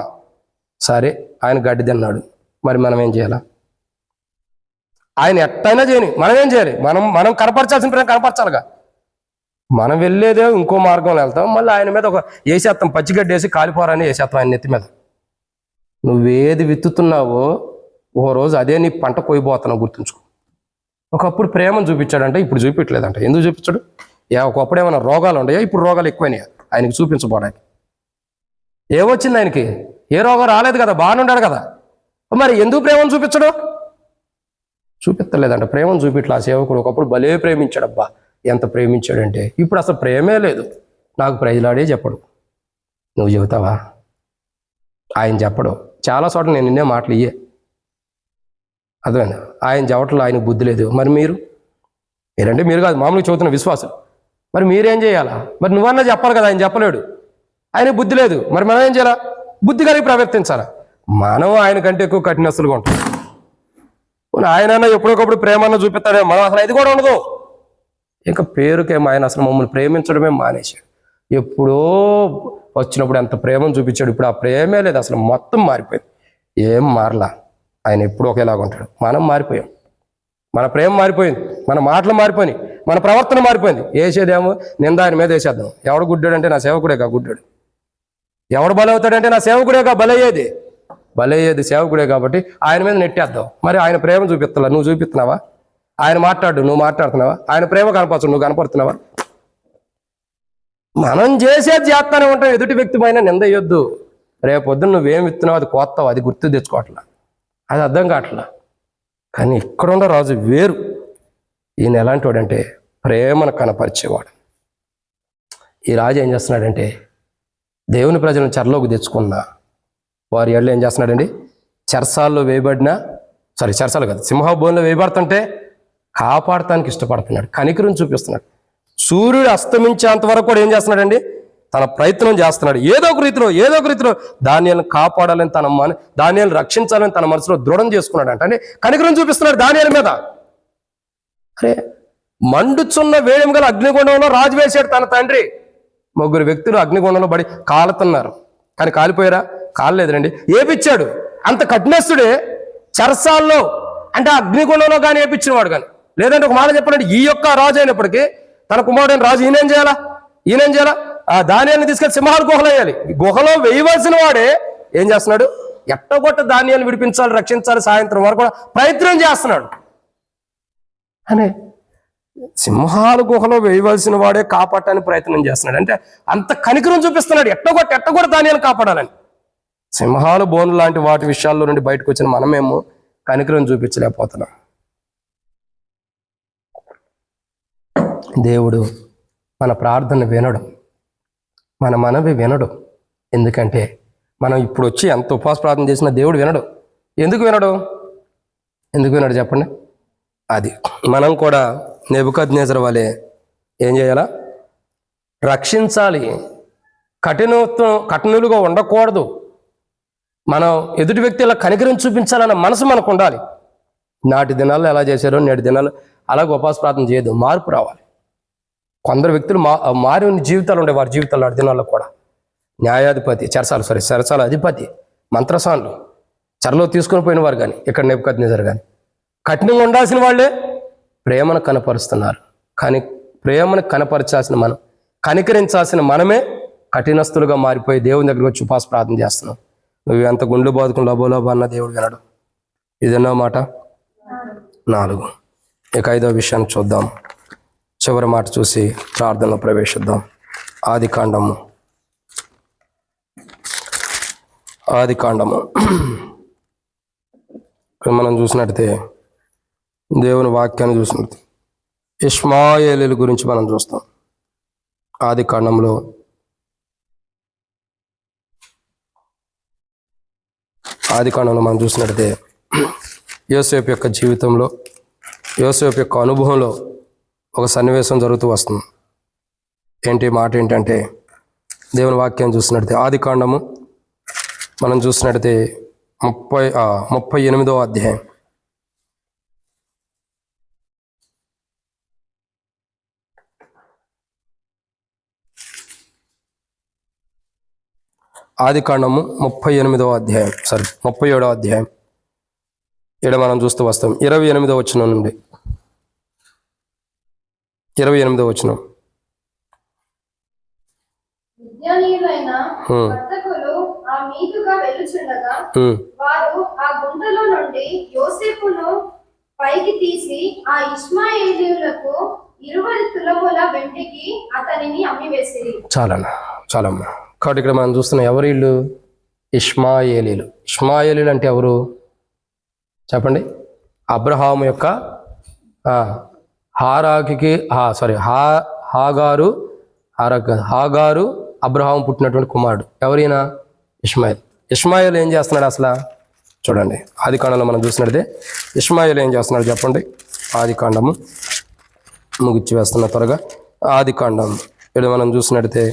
సరే, ఆయన గడ్డిదన్నాడు, మరి మనం ఏం చేయాలా? ఆయన ఎట్టయినా చేయని, మనం ఏం చేయాలి? మనం కనపరచాల్సిన ప్రేమ కనపరచాలిగా. మనం వెళ్ళేదే ఇంకో మార్గంలో వెళ్తాం, మళ్ళీ ఆయన మీద ఒక వేసేస్తాం, పచ్చిగడ్డి వేసి కాలిపోరాని వేసేస్తాం ఆయన నెత్తి మీద. నువ్వేది విత్తుతున్నావో ఓ రోజు అదే నీ పంట కోయిపోతున్నావు, గుర్తుంచుకో. ఒకప్పుడు ప్రేమను చూపించాడంటే ఇప్పుడు చూపించలేదంట. ఎందుకు చూపించాడు? ఒకప్పుడు ఏమైనా రోగాలు ఉన్నాయా? ఇప్పుడు రోగాలు ఎక్కువైనాయా ఆయనకి చూపించబోడానికి? ఏమొచ్చింది ఆయనకి? ఏ రోగం రాలేదు కదా, బాగానే ఉన్నాడు కదా. మరి ఎందుకు ప్రేమను చూపించడు? చూపించలేదంట. ప్రేమను చూపించలే. ఆ సేవకుడు ఒకప్పుడు భలే ప్రేమించాడబ్బా, ఎంత ప్రేమించాడంటే ఇప్పుడు అసలు ప్రేమే లేదు. నాకు ప్రైజ్లాడే చెప్పడు. నువ్వు చెబుతావా? ఆయన చెప్పడు. చాలా చోట్ల నేను నిన్నే మాటలు ఇయ్యే, అర్థమైందా? ఆయన చెప్పట్లో ఆయనకు బుద్ధి లేదు. మరి మీరంటే మీరు కాదు, మామూలుగా చదువుతున్న విశ్వాసం. మరి మీరేం చేయాలా? మరి నువ్వన్నా చెప్పాలి కదా, ఆయన చెప్పలేడు. ఆయన బుద్ధి లేదు, మరి మనం ఏం చేయాలా? బుద్ధి కలిగి ప్రవర్తించాలా. మనం ఆయన కంటే ఎక్కువ కఠినస్తులుగా ఉంటాం. ఆయనన్నా ఎప్పటికప్పుడు ప్రేమన్నా చూపిస్తాడే, మనం అసలు ఇది కూడా ఉండదు. ఇంకా పేరుకేమో ఆయన అసలు మమ్మల్ని ప్రేమించడమే మానేశాడు. ఎప్పుడో వచ్చినప్పుడు ఎంత ప్రేమను చూపించాడు, ఇప్పుడు ఆ ప్రేమే లేదు, అసలు మొత్తం మారిపోయింది. ఏం మారలా. ఆయన ఎప్పుడు ఒకేలాగా ఉంటాడు. మనం మారిపోయాం, మన ప్రేమ మారిపోయింది, మన మాటలు మారిపోయినాయి, మన ప్రవర్తన మారిపోయింది. వేసేదేమో నింద ఆయన మీద వేసేద్దాం. ఎవడు గుడ్డాడంటే నా సేవకుడేగా గుడ్డాడు. ఎవడు బలవుతాడంటే నా సేవకుడేగా బలయ్యేది సేవకుడే కాబట్టి ఆయన మీద నెట్టేద్దాం. మరి ఆయన ప్రేమ చూపిస్తా, నువ్వు చూపిస్తున్నావా? ఆయన మాట్లాడు, నువ్వు మాట్లాడుతున్నావా? ఆయన ప్రేమ కనపరచు, నువ్వు కనపడుతున్నావా? మనం చేసేది చేస్తానే ఉంటాం. ఎదుటి వ్యక్తి పైన నిందయ్యొద్దు. రేపొద్దున నువ్వేం విత్తున్నావు అది కోస్తావు, అది గుర్తు తెచ్చుకోవట్లా, అది అర్థం కావట్లా. కానీ ఇక్కడున్న రాజు వేరు. ఈయన ఎలాంటి వాడంటే ప్రేమను కనపరిచేవాడు. ఈ రాజు ఏం చేస్తున్నాడంటే దేవుని ప్రజలను చెరలోకి తెచ్చుకున్న వారి ఏళ్ళు ఏం చేస్తున్నాడండి? చెరసాల్లో వేయబడిన చెరసాలు కాదు, సింహభూమిలో వేయబడుతుంటే కాపాడటానికి ఇష్టపడుతున్నాడు, కనికరం చూపిస్తున్నాడు. సూర్యుడు అస్తమించేంత వరకు కూడా ఏం చేస్తున్నాడండి? తన ప్రయత్నం చేస్తున్నాడు. ఏదో ఒక రీతిలో దానియేలును కాపాడాలని దానియేలును రక్షించాలని తన మనసులో దృఢం చేసుకున్నాడు. అంటే కనికరం చూపిస్తున్నాడు దానియేలు మీద. అరే, మండుచున్న వేడిం గల అగ్నిగుండంలో రాజు వేశాడు తన తండ్రి. 3 వ్యక్తులు అగ్నిగుండంలో పడి కాలుతున్నారు, కానీ కాలిపోయారా? కాలలేదురండి. ఏపిచ్చాడు. అంత కఠినస్తుడే చెరసాల్లో, అంటే అగ్నిగుండంలో కానీ ఏపించినవాడు. కానీ లేదంటే ఒక మాట చెప్పాలంటే ఈ యొక్క రాజు అయినప్పటికీ తన కుమారుడైన రాజు ఈయనేం చేయాలా? ఆ ధాన్యాన్ని తీసుకెళ్లి సింహాల గుహలో వేయాలి. గుహలో వేయవలసిన వాడే ఏం చేస్తున్నాడు? ఎట్టగొట్ట ధాన్యాన్ని విడిపించాలి, రక్షించాలి, సాయంత్రం వరకు కూడా ప్రయత్నం చేస్తున్నాడు. అనే సింహాల గుహలో వేయవలసిన వాడే కాపాడటానికి ప్రయత్నం చేస్తున్నాడు. అంటే అంత కనికరం చూపిస్తున్నాడు. ఎట్టగొట్ట ధాన్యాన్ని కాపాడాలని. సింహాలు బోను లాంటి వాటి విషయాల్లో నుండి బయటకు వచ్చిన మనమేమో కనికరం చూపించలేకపోతున్నాం. దేవుడు మన ప్రార్థన వినడం, మన మనవి వినడు. ఎందుకంటే మనం ఇప్పుడు వచ్చి ఎంత ఉపవాస ప్రార్థన చేసినా దేవుడు వినడు. ఎందుకు వినడు చెప్పండి? అది మనం కూడా నెబుకద్నెజరు వలె ఏం చేయాలా? రక్షించాలి. కఠినులుగా ఉండకూడదు. మనం ఎదుటి వ్యక్తిలా కనికరం చూపించాలన్న మనసు మనకు ఉండాలి. నాటి దినాల్లో ఎలా చేశారో నేటి దినాల్లో అలాగే ఉపవాస ప్రార్థన చేయదు. మార్పు రావాలి. కొందరు వ్యక్తులు మారిన జీవితాలు ఉండే వారి జీవితాలు నాటి దినాల్లో కూడా. న్యాయాధిపతి చెరసాల అధిపతి, మంత్రసానులు, చెరలో తీసుకుని పోయిన వారు కానీ ఇక్కడ నెబుకద్నెజరు కానీ కఠినంగా ఉండాల్సిన వాళ్ళే ప్రేమను కనపరుస్తున్నారు. కానీ ప్రేమను కనపరచాల్సిన మనం, కనికరించాల్సిన మనమే కఠినస్తులుగా మారిపోయి దేవుని దగ్గరికి వచ్చి ఉపవాస ప్రార్థన చేస్తున్నాం. నువ్వు ఎంత గుండెలు బాదుకుని లబోలోబా అన్న దేవుడు వినడు. ఇదన్నో మాట. 4. ఇక 5వ విషయాన్ని చూద్దాం. చివరి మాట చూసి ప్రార్థనలో ప్రవేశిద్దాం. ఆదికాండము మనం చూసినట్టయితే దేవుని వాక్యాన్ని చూసినట్టు ఇష్మాయేలీల గురించి మనం చూస్తాం. ఆదికాండంలో మనం చూసినట్టయితే యోసేపు యొక్క జీవితంలో, యోసేపు యొక్క అనుభవంలో ఒక సన్నివేశం జరుగుతూ వస్తుంది. మాట ఏంటంటే దేవుని వాక్యాన్ని చూసినట్టయితే ఆదికాండము మనం చూసినట్టయితే 38వ అధ్యాయం. ఆదికాండము 38వ అధ్యాయం 37వ అధ్యాయం ఇక్కడ మనం చూస్తూ వస్తాం. 28వ వచనం నుండి 28వ వచనం. విజ్ఞానీయులైన వర్తకులు ఆ మీదుగా వెళ్ళుచుండగా వారు ఆ గుంటలో నుండి యోసేపును పైకి తీసి ఆ ఇష్మాయేలీయులకు 20 తులముల వెండికి అతనిని అమ్మివేసిరి. చాలమ్మా. కాబట్టి ఇక్కడ మనం చూస్తున్నాం ఎవరు వీళ్ళు? ఇష్మాయేలీలు. ఇష్మాయేలీలు అంటే ఎవరు చెప్పండి? అబ్రహాము యొక్క హాగారు అబ్రహాము పుట్టినటువంటి కుమారుడు. ఎవరైనా ఇష్మాయేల్ ఏం చేస్తున్నాడు అసలు చూడండి. ఆదికాండంలో మనం చూసినట్టే ఇష్మాయేల్ ఏం చేస్తున్నాడు చెప్పండి. ఆదికాండము ముగిచ్చి వేస్తున్న త్వరగా. ఆదికాండం ఇక్కడ మనం చూసినట్టయితే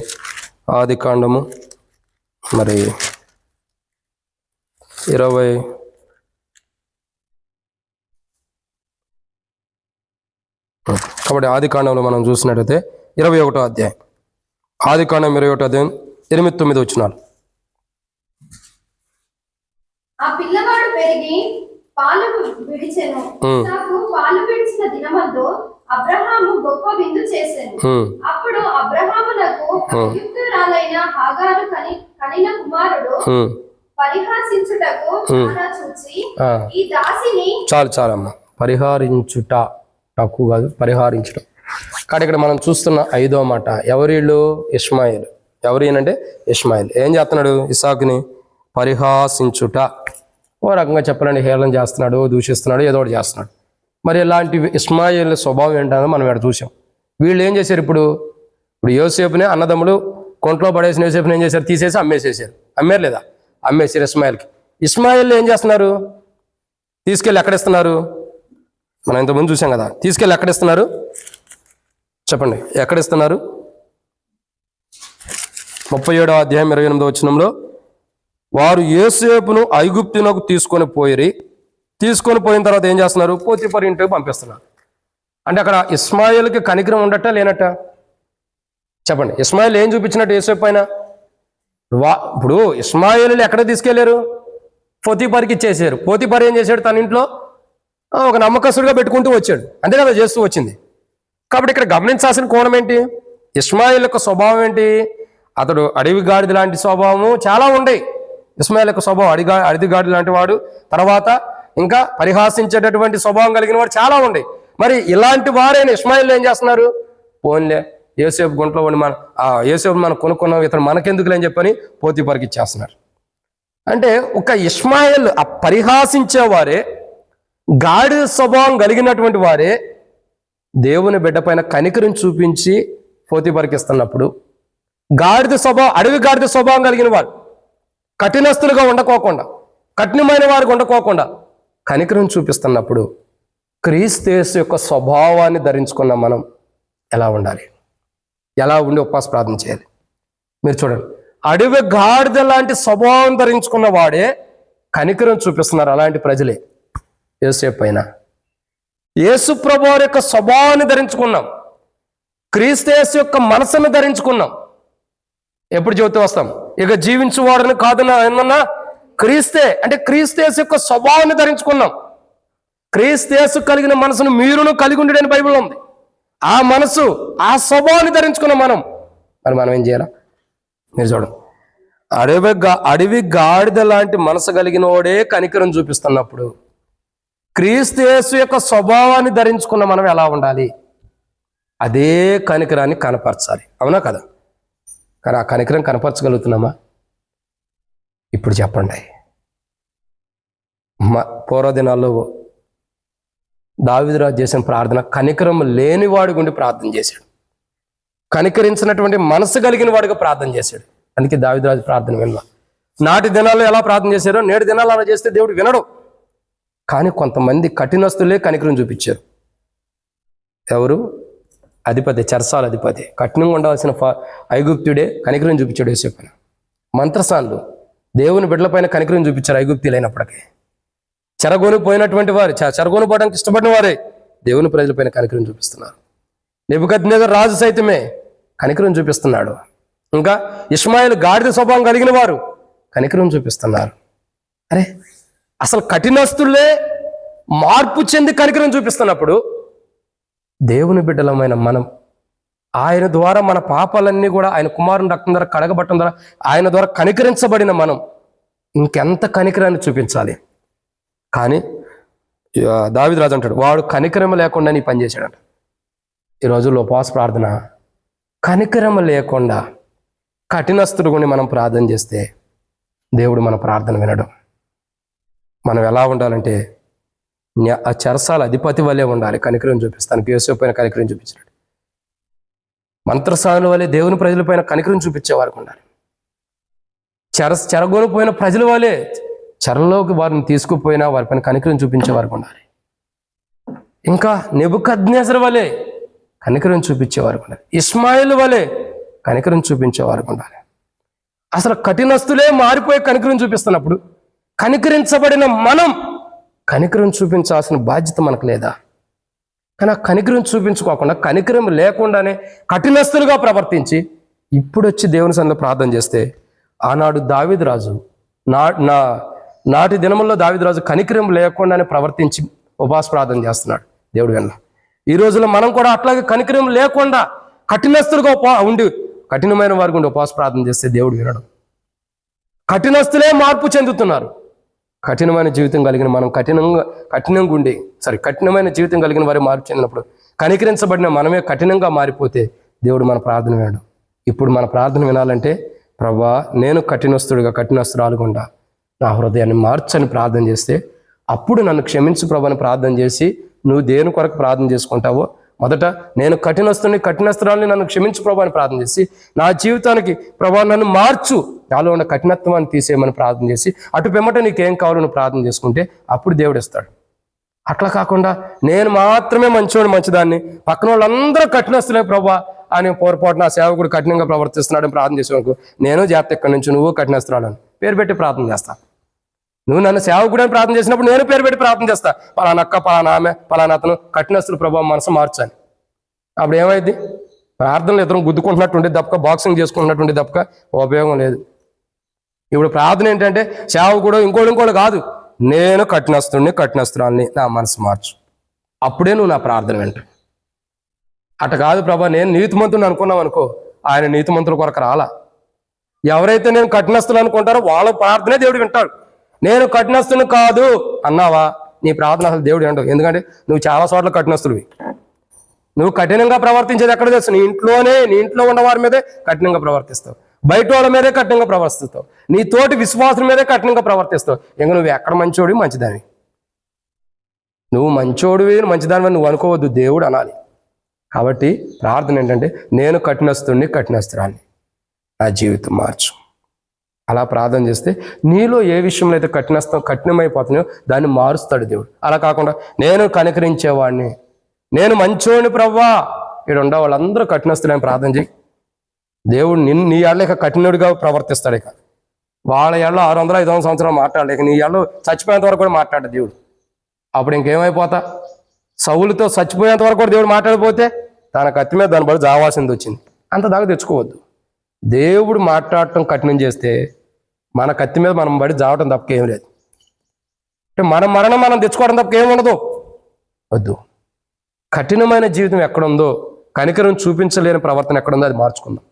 ఆదికాండము మరి 20 కాబట్టి ఆదికాండంలో మనం చూసినట్టయితే 21వ అధ్యాయం. ఆదికాండం 21వ అధ్యాయం 8-9 వచనాలు. ఆ పిల్లవాడు పెరిగి పాలు విడిచెను. పాలు విడిచిన దినమందు అబ్రహాము గొప్ప విందు చేసెను. అప్పుడు అబ్రహామునకు అయుక్తురాలైన హాగారు కనిన కుమారుడు పరిహాసించుటకు చాలా చూచి ఈ దాసిని చాలమ్మా. పరిహారించుట తక్కువ కాదు, పరిహారించడం. కానీ ఇక్కడ మనం చూస్తున్న 5వ మాట ఎవరిళ్ళు? ఇష్మాయేల్. ఎవరైనంటే ఇష్మాయేల్ ఏం చేస్తున్నాడు? ఇస్సాకుని పరిహాసించుట. ఓ రకంగా చెప్పాలంటే హేళన చేస్తున్నాడు, దూషిస్తున్నాడు, ఏదో ఒకటి చేస్తున్నాడు. మరి ఇలాంటి ఇష్మాయేల్ స్వభావం ఏంటో మనం ఇక్కడ చూసాం. వీళ్ళు ఏం చేశారు? ఇప్పుడు యోసేపునే అన్నదమ్ముడు కొంట్లో పడేసిన యోసేపుని ఏం చేశారు? తీసేసి అమ్మేసేసారు. అమ్మారు లేదా? అమ్మేసారు ఇష్మాయేల్కి. ఇష్మాయేల్ ఏం చేస్తున్నారు? తీసుకెళ్ళి ఎక్కడిస్తున్నారు? మనం ఇంతకుముందు చూసాం కదా. తీసుకెళ్ళి ఎక్కడిస్తున్నారు చెప్పండి? ఎక్కడిస్తున్నారు? 37వ అధ్యాయం 28వ వచనంలో వారు యోసేపును ఐగుప్తునకు తీసుకొని పోయిన తర్వాత ఏం చేస్తున్నారు? పోతీఫర్ ఇంటికి పంపిస్తున్నారు. అంటే అక్కడ ఇష్మాయేల్కి కనికరం ఉండట లేనట్ట చెప్పండి? ఇష్మాయేల్ ఏం చూపించినట్టు యోసేపు పైన? ఇప్పుడు ఇష్మాయేలు ఎక్కడ తీసుకెళ్లారు? పోతీఫర్కి ఇచ్చేసారు. పోతీఫర్ ఏం చేశాడు? తన ఇంట్లో ఒక నమ్మకస్తుడిగా పెట్టుకుంటూ వచ్చాడు. అంతే కదా చేస్తూ వచ్చింది. కాబట్టి ఇక్కడ గమనించాల్సిన కోణం ఏంటి? ఇష్మాయేల్ యొక్క స్వభావం ఏంటి? అతడు అడవి గాడిద లాంటి స్వభావము చాలా ఉండే. ఇష్మాయేల్ యొక్క స్వభావం అడవి గాడిద లాంటి వాడు. తర్వాత ఇంకా పరిహాసించేటటువంటి స్వభావం కలిగిన వాడు చాలా ఉండే. మరి ఇలాంటి వారైన ఇష్మాయేల్ ఏం చేస్తున్నారు? పోన్లే యోసేపు గుంట్లో ఉండి యోసేపు మనం కొనుక్కున్నాం, ఇతను మనకెందుకులే అని చెప్పని పోతీఫర్కి ఇచ్చేస్తున్నారు. అంటే ఒక ఇష్మాయేల్ ఆ పరిహాసించేవారే, గాడిద స్వభావం కలిగినటువంటి వారే దేవుని బిడ్డ పైన కనికరం చూపించి పోతీఫర్కి ఇస్తున్నప్పుడు గాడిద స్వభావం, అడవి గాడిద స్వభావం కలిగిన వారు, కఠినస్తులుగా ఉండకోకుండా, కఠినమైన వారికి ఉండకోకుండా కనికరం చూపిస్తున్నప్పుడు క్రీస్తు యేసు యొక్క స్వభావాన్ని ధరించుకున్న మనం ఎలా ఉండాలి, ఎలా ఉండి ఉపవాస ప్రార్థన చేయాలి? మీరు చూడండి, అడవి గాడిద లాంటి స్వభావం ధరించుకున్న వాడే కనికరం చూపిస్తున్నారు. అలాంటి ప్రజలే యేసేపు పైన. యేసు ప్రభువారి యొక్క స్వభావాన్ని ధరించుకున్నాం, క్రీస్తు యేసు యొక్క మనసును ధరించుకున్నాం. ఎప్పుడు చెబుతూ వస్తాం, ఇక జీవించువాడని కాదన్నా ఏమన్నా క్రీస్తే, అంటే క్రీస్తు యేసు యొక్క స్వభావాన్ని ధరించుకున్నాం. క్రీస్తు యేసు కలిగిన మనసును మీరును కలిగి ఉండడని బైబిల్లో ఉంది. ఆ మనసు, ఆ స్వభావాన్ని ధరించుకున్నాం మనం. మరి మనం ఏం చేయాలా? మీరు చూడండి, అడవి గాడిద లాంటి మనసు కలిగిన వాడే కనికరం చూపిస్తున్నప్పుడు క్రీస్తు యేసు యొక్క స్వభావాన్ని ధరించుకున్న మనం ఎలా ఉండాలి? అదే కనికరాన్ని కనపరచాలి. అవునా కదా? కానీ ఆ కనికరం కనపరచగలుగుతున్నామా? ఇప్పుడు చెప్పండి. పూర్వదినాల్లో దావీదురాజు చేసిన ప్రార్థన కనికరం లేనివాడి గుండి ప్రార్థన చేశాడు, కనికరించినటువంటి మనసు కలిగిన వాడిగా ప్రార్థన చేశాడు. అందుకే దావీదురాజు ప్రార్థన వినలా. నాటి దినాల్లో ఎలా ప్రార్థన చేశారో నేటి దినాలు అలా చేస్తే దేవుడు వినడు. కానీ కొంతమంది కఠినస్తులే కనికరం చూపించారు. ఎవరు? అధిపతి, చెరసాల అధిపతి, కఠినంగా ఉండాల్సిన ఐగుప్తుడే కనికరం చూపించాడు యోసేపుని. మంత్రసానులు దేవుని బిడ్డలపైన కనికరం చూపించారు ఐగుప్తులైనప్పటికీ. చెరగొని పోయినటువంటి వారు, చెరగొని పోవడానికి ఇష్టపడిన వారే దేవుని ప్రజలపైన కనికరం చూపిస్తున్నారు. నెబుకద్నెజరు రాజు సైతమే కనికరం చూపిస్తున్నాడు. ఇంకా ఇష్మాయేలు గాడిద స్వభావం కలిగిన వారు కనికరం చూపిస్తున్నారు. అరే, అసలు కఠినస్తులే మార్పు చెంది కనికరం చూపిస్తున్నప్పుడు దేవుని బిడ్డలమైన మనం, ఆయన ద్వారా మన పాపాలన్నీ కూడా ఆయన కుమారుని రక్తం ద్వారా కడగబట్టడం ద్వారా ఆయన ద్వారా కనికరించబడిన మనం ఇంకెంత కనికరాన్ని చూపించాలి? కానీ దావీదురాజు అంటాడు, వాడు కనికరం లేకుండా నీ పని చేశాడంట. ఈ రోజుల్లో ఉపవాస ప్రార్థన కనికరం లేకుండా కఠినస్తుడు గుని మనం ప్రార్థన చేస్తే దేవుడు మన ప్రార్థన వినడం. మనం ఎలా ఉండాలంటే ఆ చెరసాల అధిపతి వల్లే ఉండాలి. కనికరం చూపిస్తాను, యోసేపు పైన కనికరం చూపించాడు. మంత్రసానుల వల్లే దేవుని ప్రజల పైన కనికరం చూపించే వారికి ఉండాలి. చెరగొని పోయిన ప్రజల వల్లే చెరలోకి వారిని తీసుకుపోయినా వారిపైన కనికరం చూపించే వారికి ఉండాలి. ఇంకా నెబుకద్నెజరు వలె కనికరం చూపించేవారికి ఉండాలి. ఇష్మాయేలు వలె కనికరం చూపించేవారికి ఉండాలి. అసలు కఠినస్తులే మారిపోయి కనికరం చూపిస్తున్నప్పుడు కనికరించబడిన మనం కనికరం చూపించాల్సిన బాధ్యత మనకు లేదా? కానీ ఆ కనికరం చూపించుకోకుండా, కనికరం లేకుండానే కఠినస్తులుగా ప్రవర్తించి ఇప్పుడు వచ్చి దేవుని సన్నిధిలో ప్రార్థన చేస్తే, ఆనాడు దావీదురాజు నాటి దినముల్లో దావీదురాజు కనికరం లేకుండానే ప్రవర్తించి ఉపవాస ప్రార్థన చేస్తున్నాడు, దేవుడు విన్న. ఈ రోజులో మనం కూడా అట్లాగే కనికరం లేకుండా కఠినస్తులుగా ఉండి కఠినమైన వారికి ఉండి ఉపవాస ప్రార్థన చేస్తే దేవుడు వినడం. కఠినస్తులే మార్పు చెందుతున్నారు. కఠినమైన జీవితం కలిగిన మనం కఠినమైన జీవితం కలిగిన వారి మార్పు చెందినప్పుడు కనికరించబడిన మనమే కఠినంగా మారిపోతే దేవుడు మన ప్రార్థన వినడం. ఇప్పుడు మన ప్రార్థన వినాలంటే, ప్రభా నేను కఠినస్తురాలుగుండా నా హృదయాన్ని మార్చని ప్రార్థన చేస్తే, అప్పుడు నన్ను క్షమించు ప్రభు అని ప్రార్థన చేసి, నువ్వు దేని కొరకు ప్రార్థన చేసుకుంటావో మొదట నేను కఠినస్తురాలని నన్ను క్షమించు ప్రభు అని ప్రార్థన చేసి, నా జీవితానికి ప్రభా నన్ను మార్చు, నాలో ఉన్న కఠినత్వాన్ని తీసేయమని ప్రార్థన చేసి, అటు పిమ్మట నీకేం కావాలో నువ్వు ప్రార్థన చేసుకుంటే అప్పుడు దేవుడు ఇస్తాడు. అట్లా కాకుండా నేను మాత్రమే మంచిదాన్ని, పక్కన వాళ్ళందరూ కఠినస్తులే ప్రభా అని పొరపాటు నా సేవకుడు కఠినంగా ప్రవర్తిస్తున్నాడని ప్రార్థన చేసేవరకు నేను జాగ్రత్త ఇక్కడి నుంచి నువ్వు కఠినస్తురాలని పేరు పెట్టి ప్రార్థన చేస్తా. నువ్వు నన్ను సేవకుడు అని ప్రార్థన చేసినప్పుడు నేను పేరు పెట్టి ప్రార్థన చేస్తా, పలానా అక్క, పలానా ఆమె, పలానా అతను కఠినస్తుల ప్రభావం మనసు మార్చాలి. అప్పుడు ఏమైంది? ప్రార్థనలు ఇతరం గుద్దుకుంటున్నట్టుండి తప్పక, బాక్సింగ్ చేసుకుంటున్నట్టుండి తప్పక ఉపయోగం లేదు. ఇప్పుడు ప్రార్థన ఏంటంటే సేవకుడు ఇంకోటి కాదు, నేను కఠినస్తురాల్ని నా మనసు మార్చు, అప్పుడే నువ్వు నా ప్రార్థన వింటావు. అట కాదు ప్రభా నేను నీతిమంతుని అనుకున్నావు అనుకో, ఆయన నీతిమంతుల కొరకు రాలా. ఎవరైతే నేను కఠినస్తులు అనుకుంటారో వాళ్ళ ప్రార్థనే దేవుడు వింటాడు. నేను కఠినస్తుని కాదు అన్నావా, నీ ప్రార్థన అసలు దేవుడు వింటావు. ఎందుకంటే నువ్వు చాలా చోట్ల కఠినస్తుడివి. నువ్వు కఠినంగా ప్రవర్తించేది ఎక్కడ తెలుసు? నీ ఇంట్లో ఉన్న వారి మీదే కఠినంగా ప్రవర్తిస్తావు, బయట వాళ్ళ మీదే కఠినంగా ప్రవర్తిస్తావు, నీ తోటి విశ్వాసం మీదే కఠినంగా ప్రవర్తిస్తావు. ఇంకా నువ్వు ఎక్కడ మంచోడివి, మంచిదానివి. నువ్వు మంచోడివి, మంచిదానివి నువ్వు అనుకోవద్దు, దేవుడు అనాలి. కాబట్టి ప్రార్థన ఏంటంటే నేను కఠినస్తురాల్ని నా జీవితం మార్చు. అలా ప్రార్థన చేస్తే నీలో ఏ విషయంలో అయితే కఠినమైపోతున్నాయో దాన్ని మారుస్తాడు దేవుడు. అలా కాకుండా నేను కనికరించేవాడిని, నేను మంచోని ప్రవ్వా, ఇక్కడ ఉండే వాళ్ళందరూ కఠినస్తులని ప్రార్థన చేయి. దేవుడు నీ ఏళ్ళ ఇక కఠినుడిగా ప్రవర్తిస్తాడు. ఇక వాళ్ళ ఏళ్ళ 600-500 సంవత్సరాలు మాట్లాడలేక నీ ఏళ్ళు చచ్చిపోయేంత వరకు కూడా మాట్లాడు దేవుడు. అప్పుడు ఇంకేమైపోతా? సౌలుతో చచ్చిపోయేంత వరకు కూడా దేవుడు మాట్లాడిపోతే తన కత్తి మీద దాని బట్టి జావాల్సింది వచ్చింది. అంత దాకా తెచ్చుకోవద్దు. దేవుడు మాట్లాడటం కఠినం చేస్తే మన కత్తి మీద మనం పడి జావటం తప్పకేం లేదు. అంటే మన మరణం మనం తెచ్చుకోవడం తప్పకేం ఉండదు. వద్దు. కఠినమైన జీవితం ఎక్కడుందో, కనికరం చూపించలేని ప్రవర్తన ఎక్కడుందో అది మార్చుకుందాం.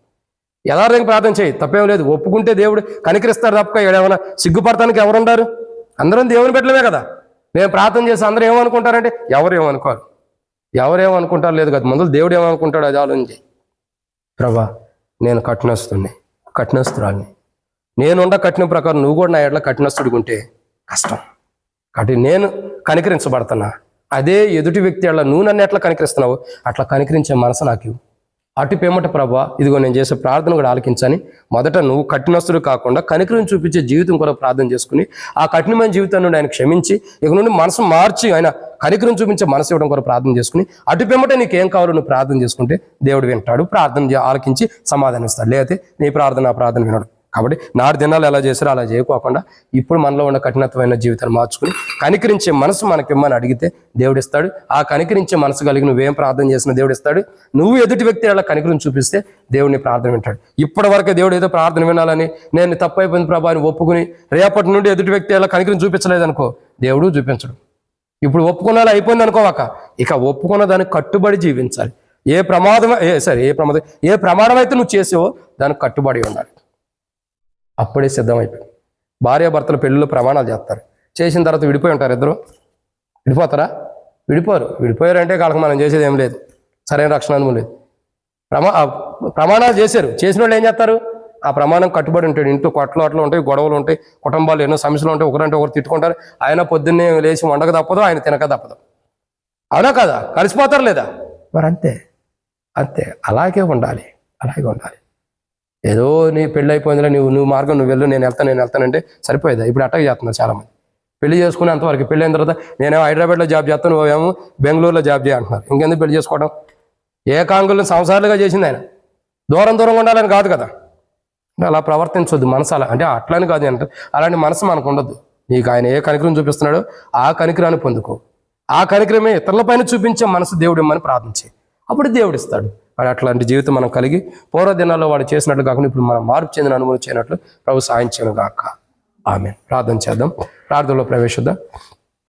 యథార్థంగా ప్రార్థన చేయి, తప్పేం లేదు. ఒప్పుకుంటే దేవుడు కనికరిస్తాడు తప్ప ఏమైనా సిగ్గుపడటానికి ఎవరుండారు? అందరం దేవుని బిడ్డలమే కదా. నేను ప్రార్థన చేసి అందరూ ఏమనుకుంటారంటే ఎవరేమనుకోరు. ఎవరేమనుకుంటారు లేదు కదా, ముందు దేవుడు ఏమనుకుంటాడు అది ఆలోచించి. ప్రభా, నేను కఠినస్తురాల్ని, నేనుండ కఠిన ప్రకారం నువ్వు కూడా నా ఎట్లా కఠినస్తుడిగా ఉంటే కష్టం. కాబట్టి నేను కనికరించబడుతున్నా. అదే ఎదుటి వ్యక్తి అట్లా నువ్వు నన్ను ఎట్లా కనికరిస్తున్నావు అట్లా కనికరించే మనసు నాకు ఇవ్వు. అటు పేమట ప్రభా, ఇదిగో నేను చేసే ప్రార్థన కూడా ఆలకించని. మొదట నువ్వు కఠినస్తుడు కాకుండా కనికరం చూపించే జీవితం కూడా ప్రార్థన చేసుకుని ఆ కఠినమైన జీవితం నుండి ఆయన క్షమించి ఇక నుండి మనసు మార్చి ఆయన కనికరం చూపించే మనసు ఇవ్వడం కూడా ప్రార్థన చేసుకుని అటు పేమట నీకేం కావాలో నువ్వు ప్రార్థన చేసుకుంటే దేవుడు వింటాడు, ప్రార్థన ఆలకించి సమాధానిస్తాడు. లేకపోతే నీ ప్రార్థన వినడు. కాబట్టి నాడు దినాలు ఎలా చేశారో అలా చేయకోకుండా ఇప్పుడు మనలో ఉన్న కఠినత్వమైన జీవితాన్ని మార్చుకుని కనికరించే మనసు మనకిమ్మని అడిగితే దేవుడిస్తాడు. ఆ కనికరించే మనసు కలిగి నువ్వేం ప్రార్థన చేసినా దేవుడిస్తాడు. నువ్వు ఎదుటి వ్యక్తి అలా కనికరం చూపిస్తే దేవుడిని ప్రార్థన వింటాడు. ఇప్పటి వరకే దేవుడు ఏదో ప్రార్థన వినాలని నేను తప్పు అయిపోయింది ప్రభా అని ఒప్పుకుని రేపటి నుండి ఎదుటి వ్యక్తి అలా కనికరం చూపించలేదనుకో దేవుడు చూపించడు. ఇప్పుడు ఒప్పుకున్నాలో అయిపోయింది అనుకోవాక ఇక ఒప్పుకున్న దానికి కట్టుబడి జీవించాలి. ఏ ప్రమాదం అయితే నువ్వు చేసావో దానికి కట్టుబడి ఉండాలి. అప్పుడే సిద్ధమైపోయి భార్యాభర్తల పెళ్ళిలో ప్రమాణాలు చేస్తారు. చేసిన తర్వాత విడిపోయి ఉంటారు. ఇద్దరు విడిపోతారా? విడిపోయారంటే వాళ్ళకి మనం చేసేది ఏం లేదు, సరైన రక్షణ అనుభవం లేదు. ప్రమాణాలు చేసిన వాళ్ళు ఏం చేస్తారు? ఆ ప్రమాణం కట్టుబడి ఉంటాడు. ఇంట్లో కొట్లాట్లు ఉంటాయి, గొడవలు ఉంటాయి, కుటుంబాలు ఎన్నో సమస్యలు ఉంటాయి, ఒకరంటే ఒకరు తిట్టుకుంటారు. ఆయన పొద్దున్నే లేచి వండక తప్పదు, ఆయన తినక తప్పదు. అవునా కదా? కలిసిపోతారు లేదా? మరి అంతే. అలాగే ఉండాలి. ఏదో నీ పెళ్ళి అయిపోయిందిలే, నువ్వు మార్గం నువ్వు వెళ్ళు, నేను వెళ్తానంటే సరిపోయేదా? ఇప్పుడు అటాక్ చేస్తున్నారు చాలామంది. పెళ్లి చేసుకునే అంతవరకు, పెళ్ళి అయిన తర్వాత నేనేమో హైదరాబాద్లో జాబ్ చేస్తాను, నువ్వేమో బెంగళూరులో జాబ్ చేయంటున్నారు. ఇంకెందుకు పెళ్లి చేసుకోవడం? ఏకాంగులను సంవత్సరాలుగా చేసింది ఆయన. దూరంగా ఉండాలని కాదు కదా. అలా ప్రవర్తించొద్దు. మనసు అలా అంటే అట్లని కాదు అంటే అలాంటి మనసు మనకు ఉండొద్దు. నీకు ఆయన ఏ కనికరం చూపిస్తున్నాడో ఆ కనికరాన్ని పొందుకో. ఆ కనికరమే ఇతరులపైన చూపించే మనసు దేవుడు ఇమ్మని ప్రార్థించి అప్పుడు దేవుడు ఇస్తాడు. అట్లాంటి జీవితం మనం కలిగి పూర్వ దినాల్లో వాడు చేసినట్లు కాకుండా ఇప్పుడు మనం మార్పు చెందిన అనుభవం చేయనట్లు ప్రభు సాయం చేయను గాక. ఆమేన్. ప్రార్థన చేద్దాం. ప్రార్థనలో ప్రవేశిద్దాం.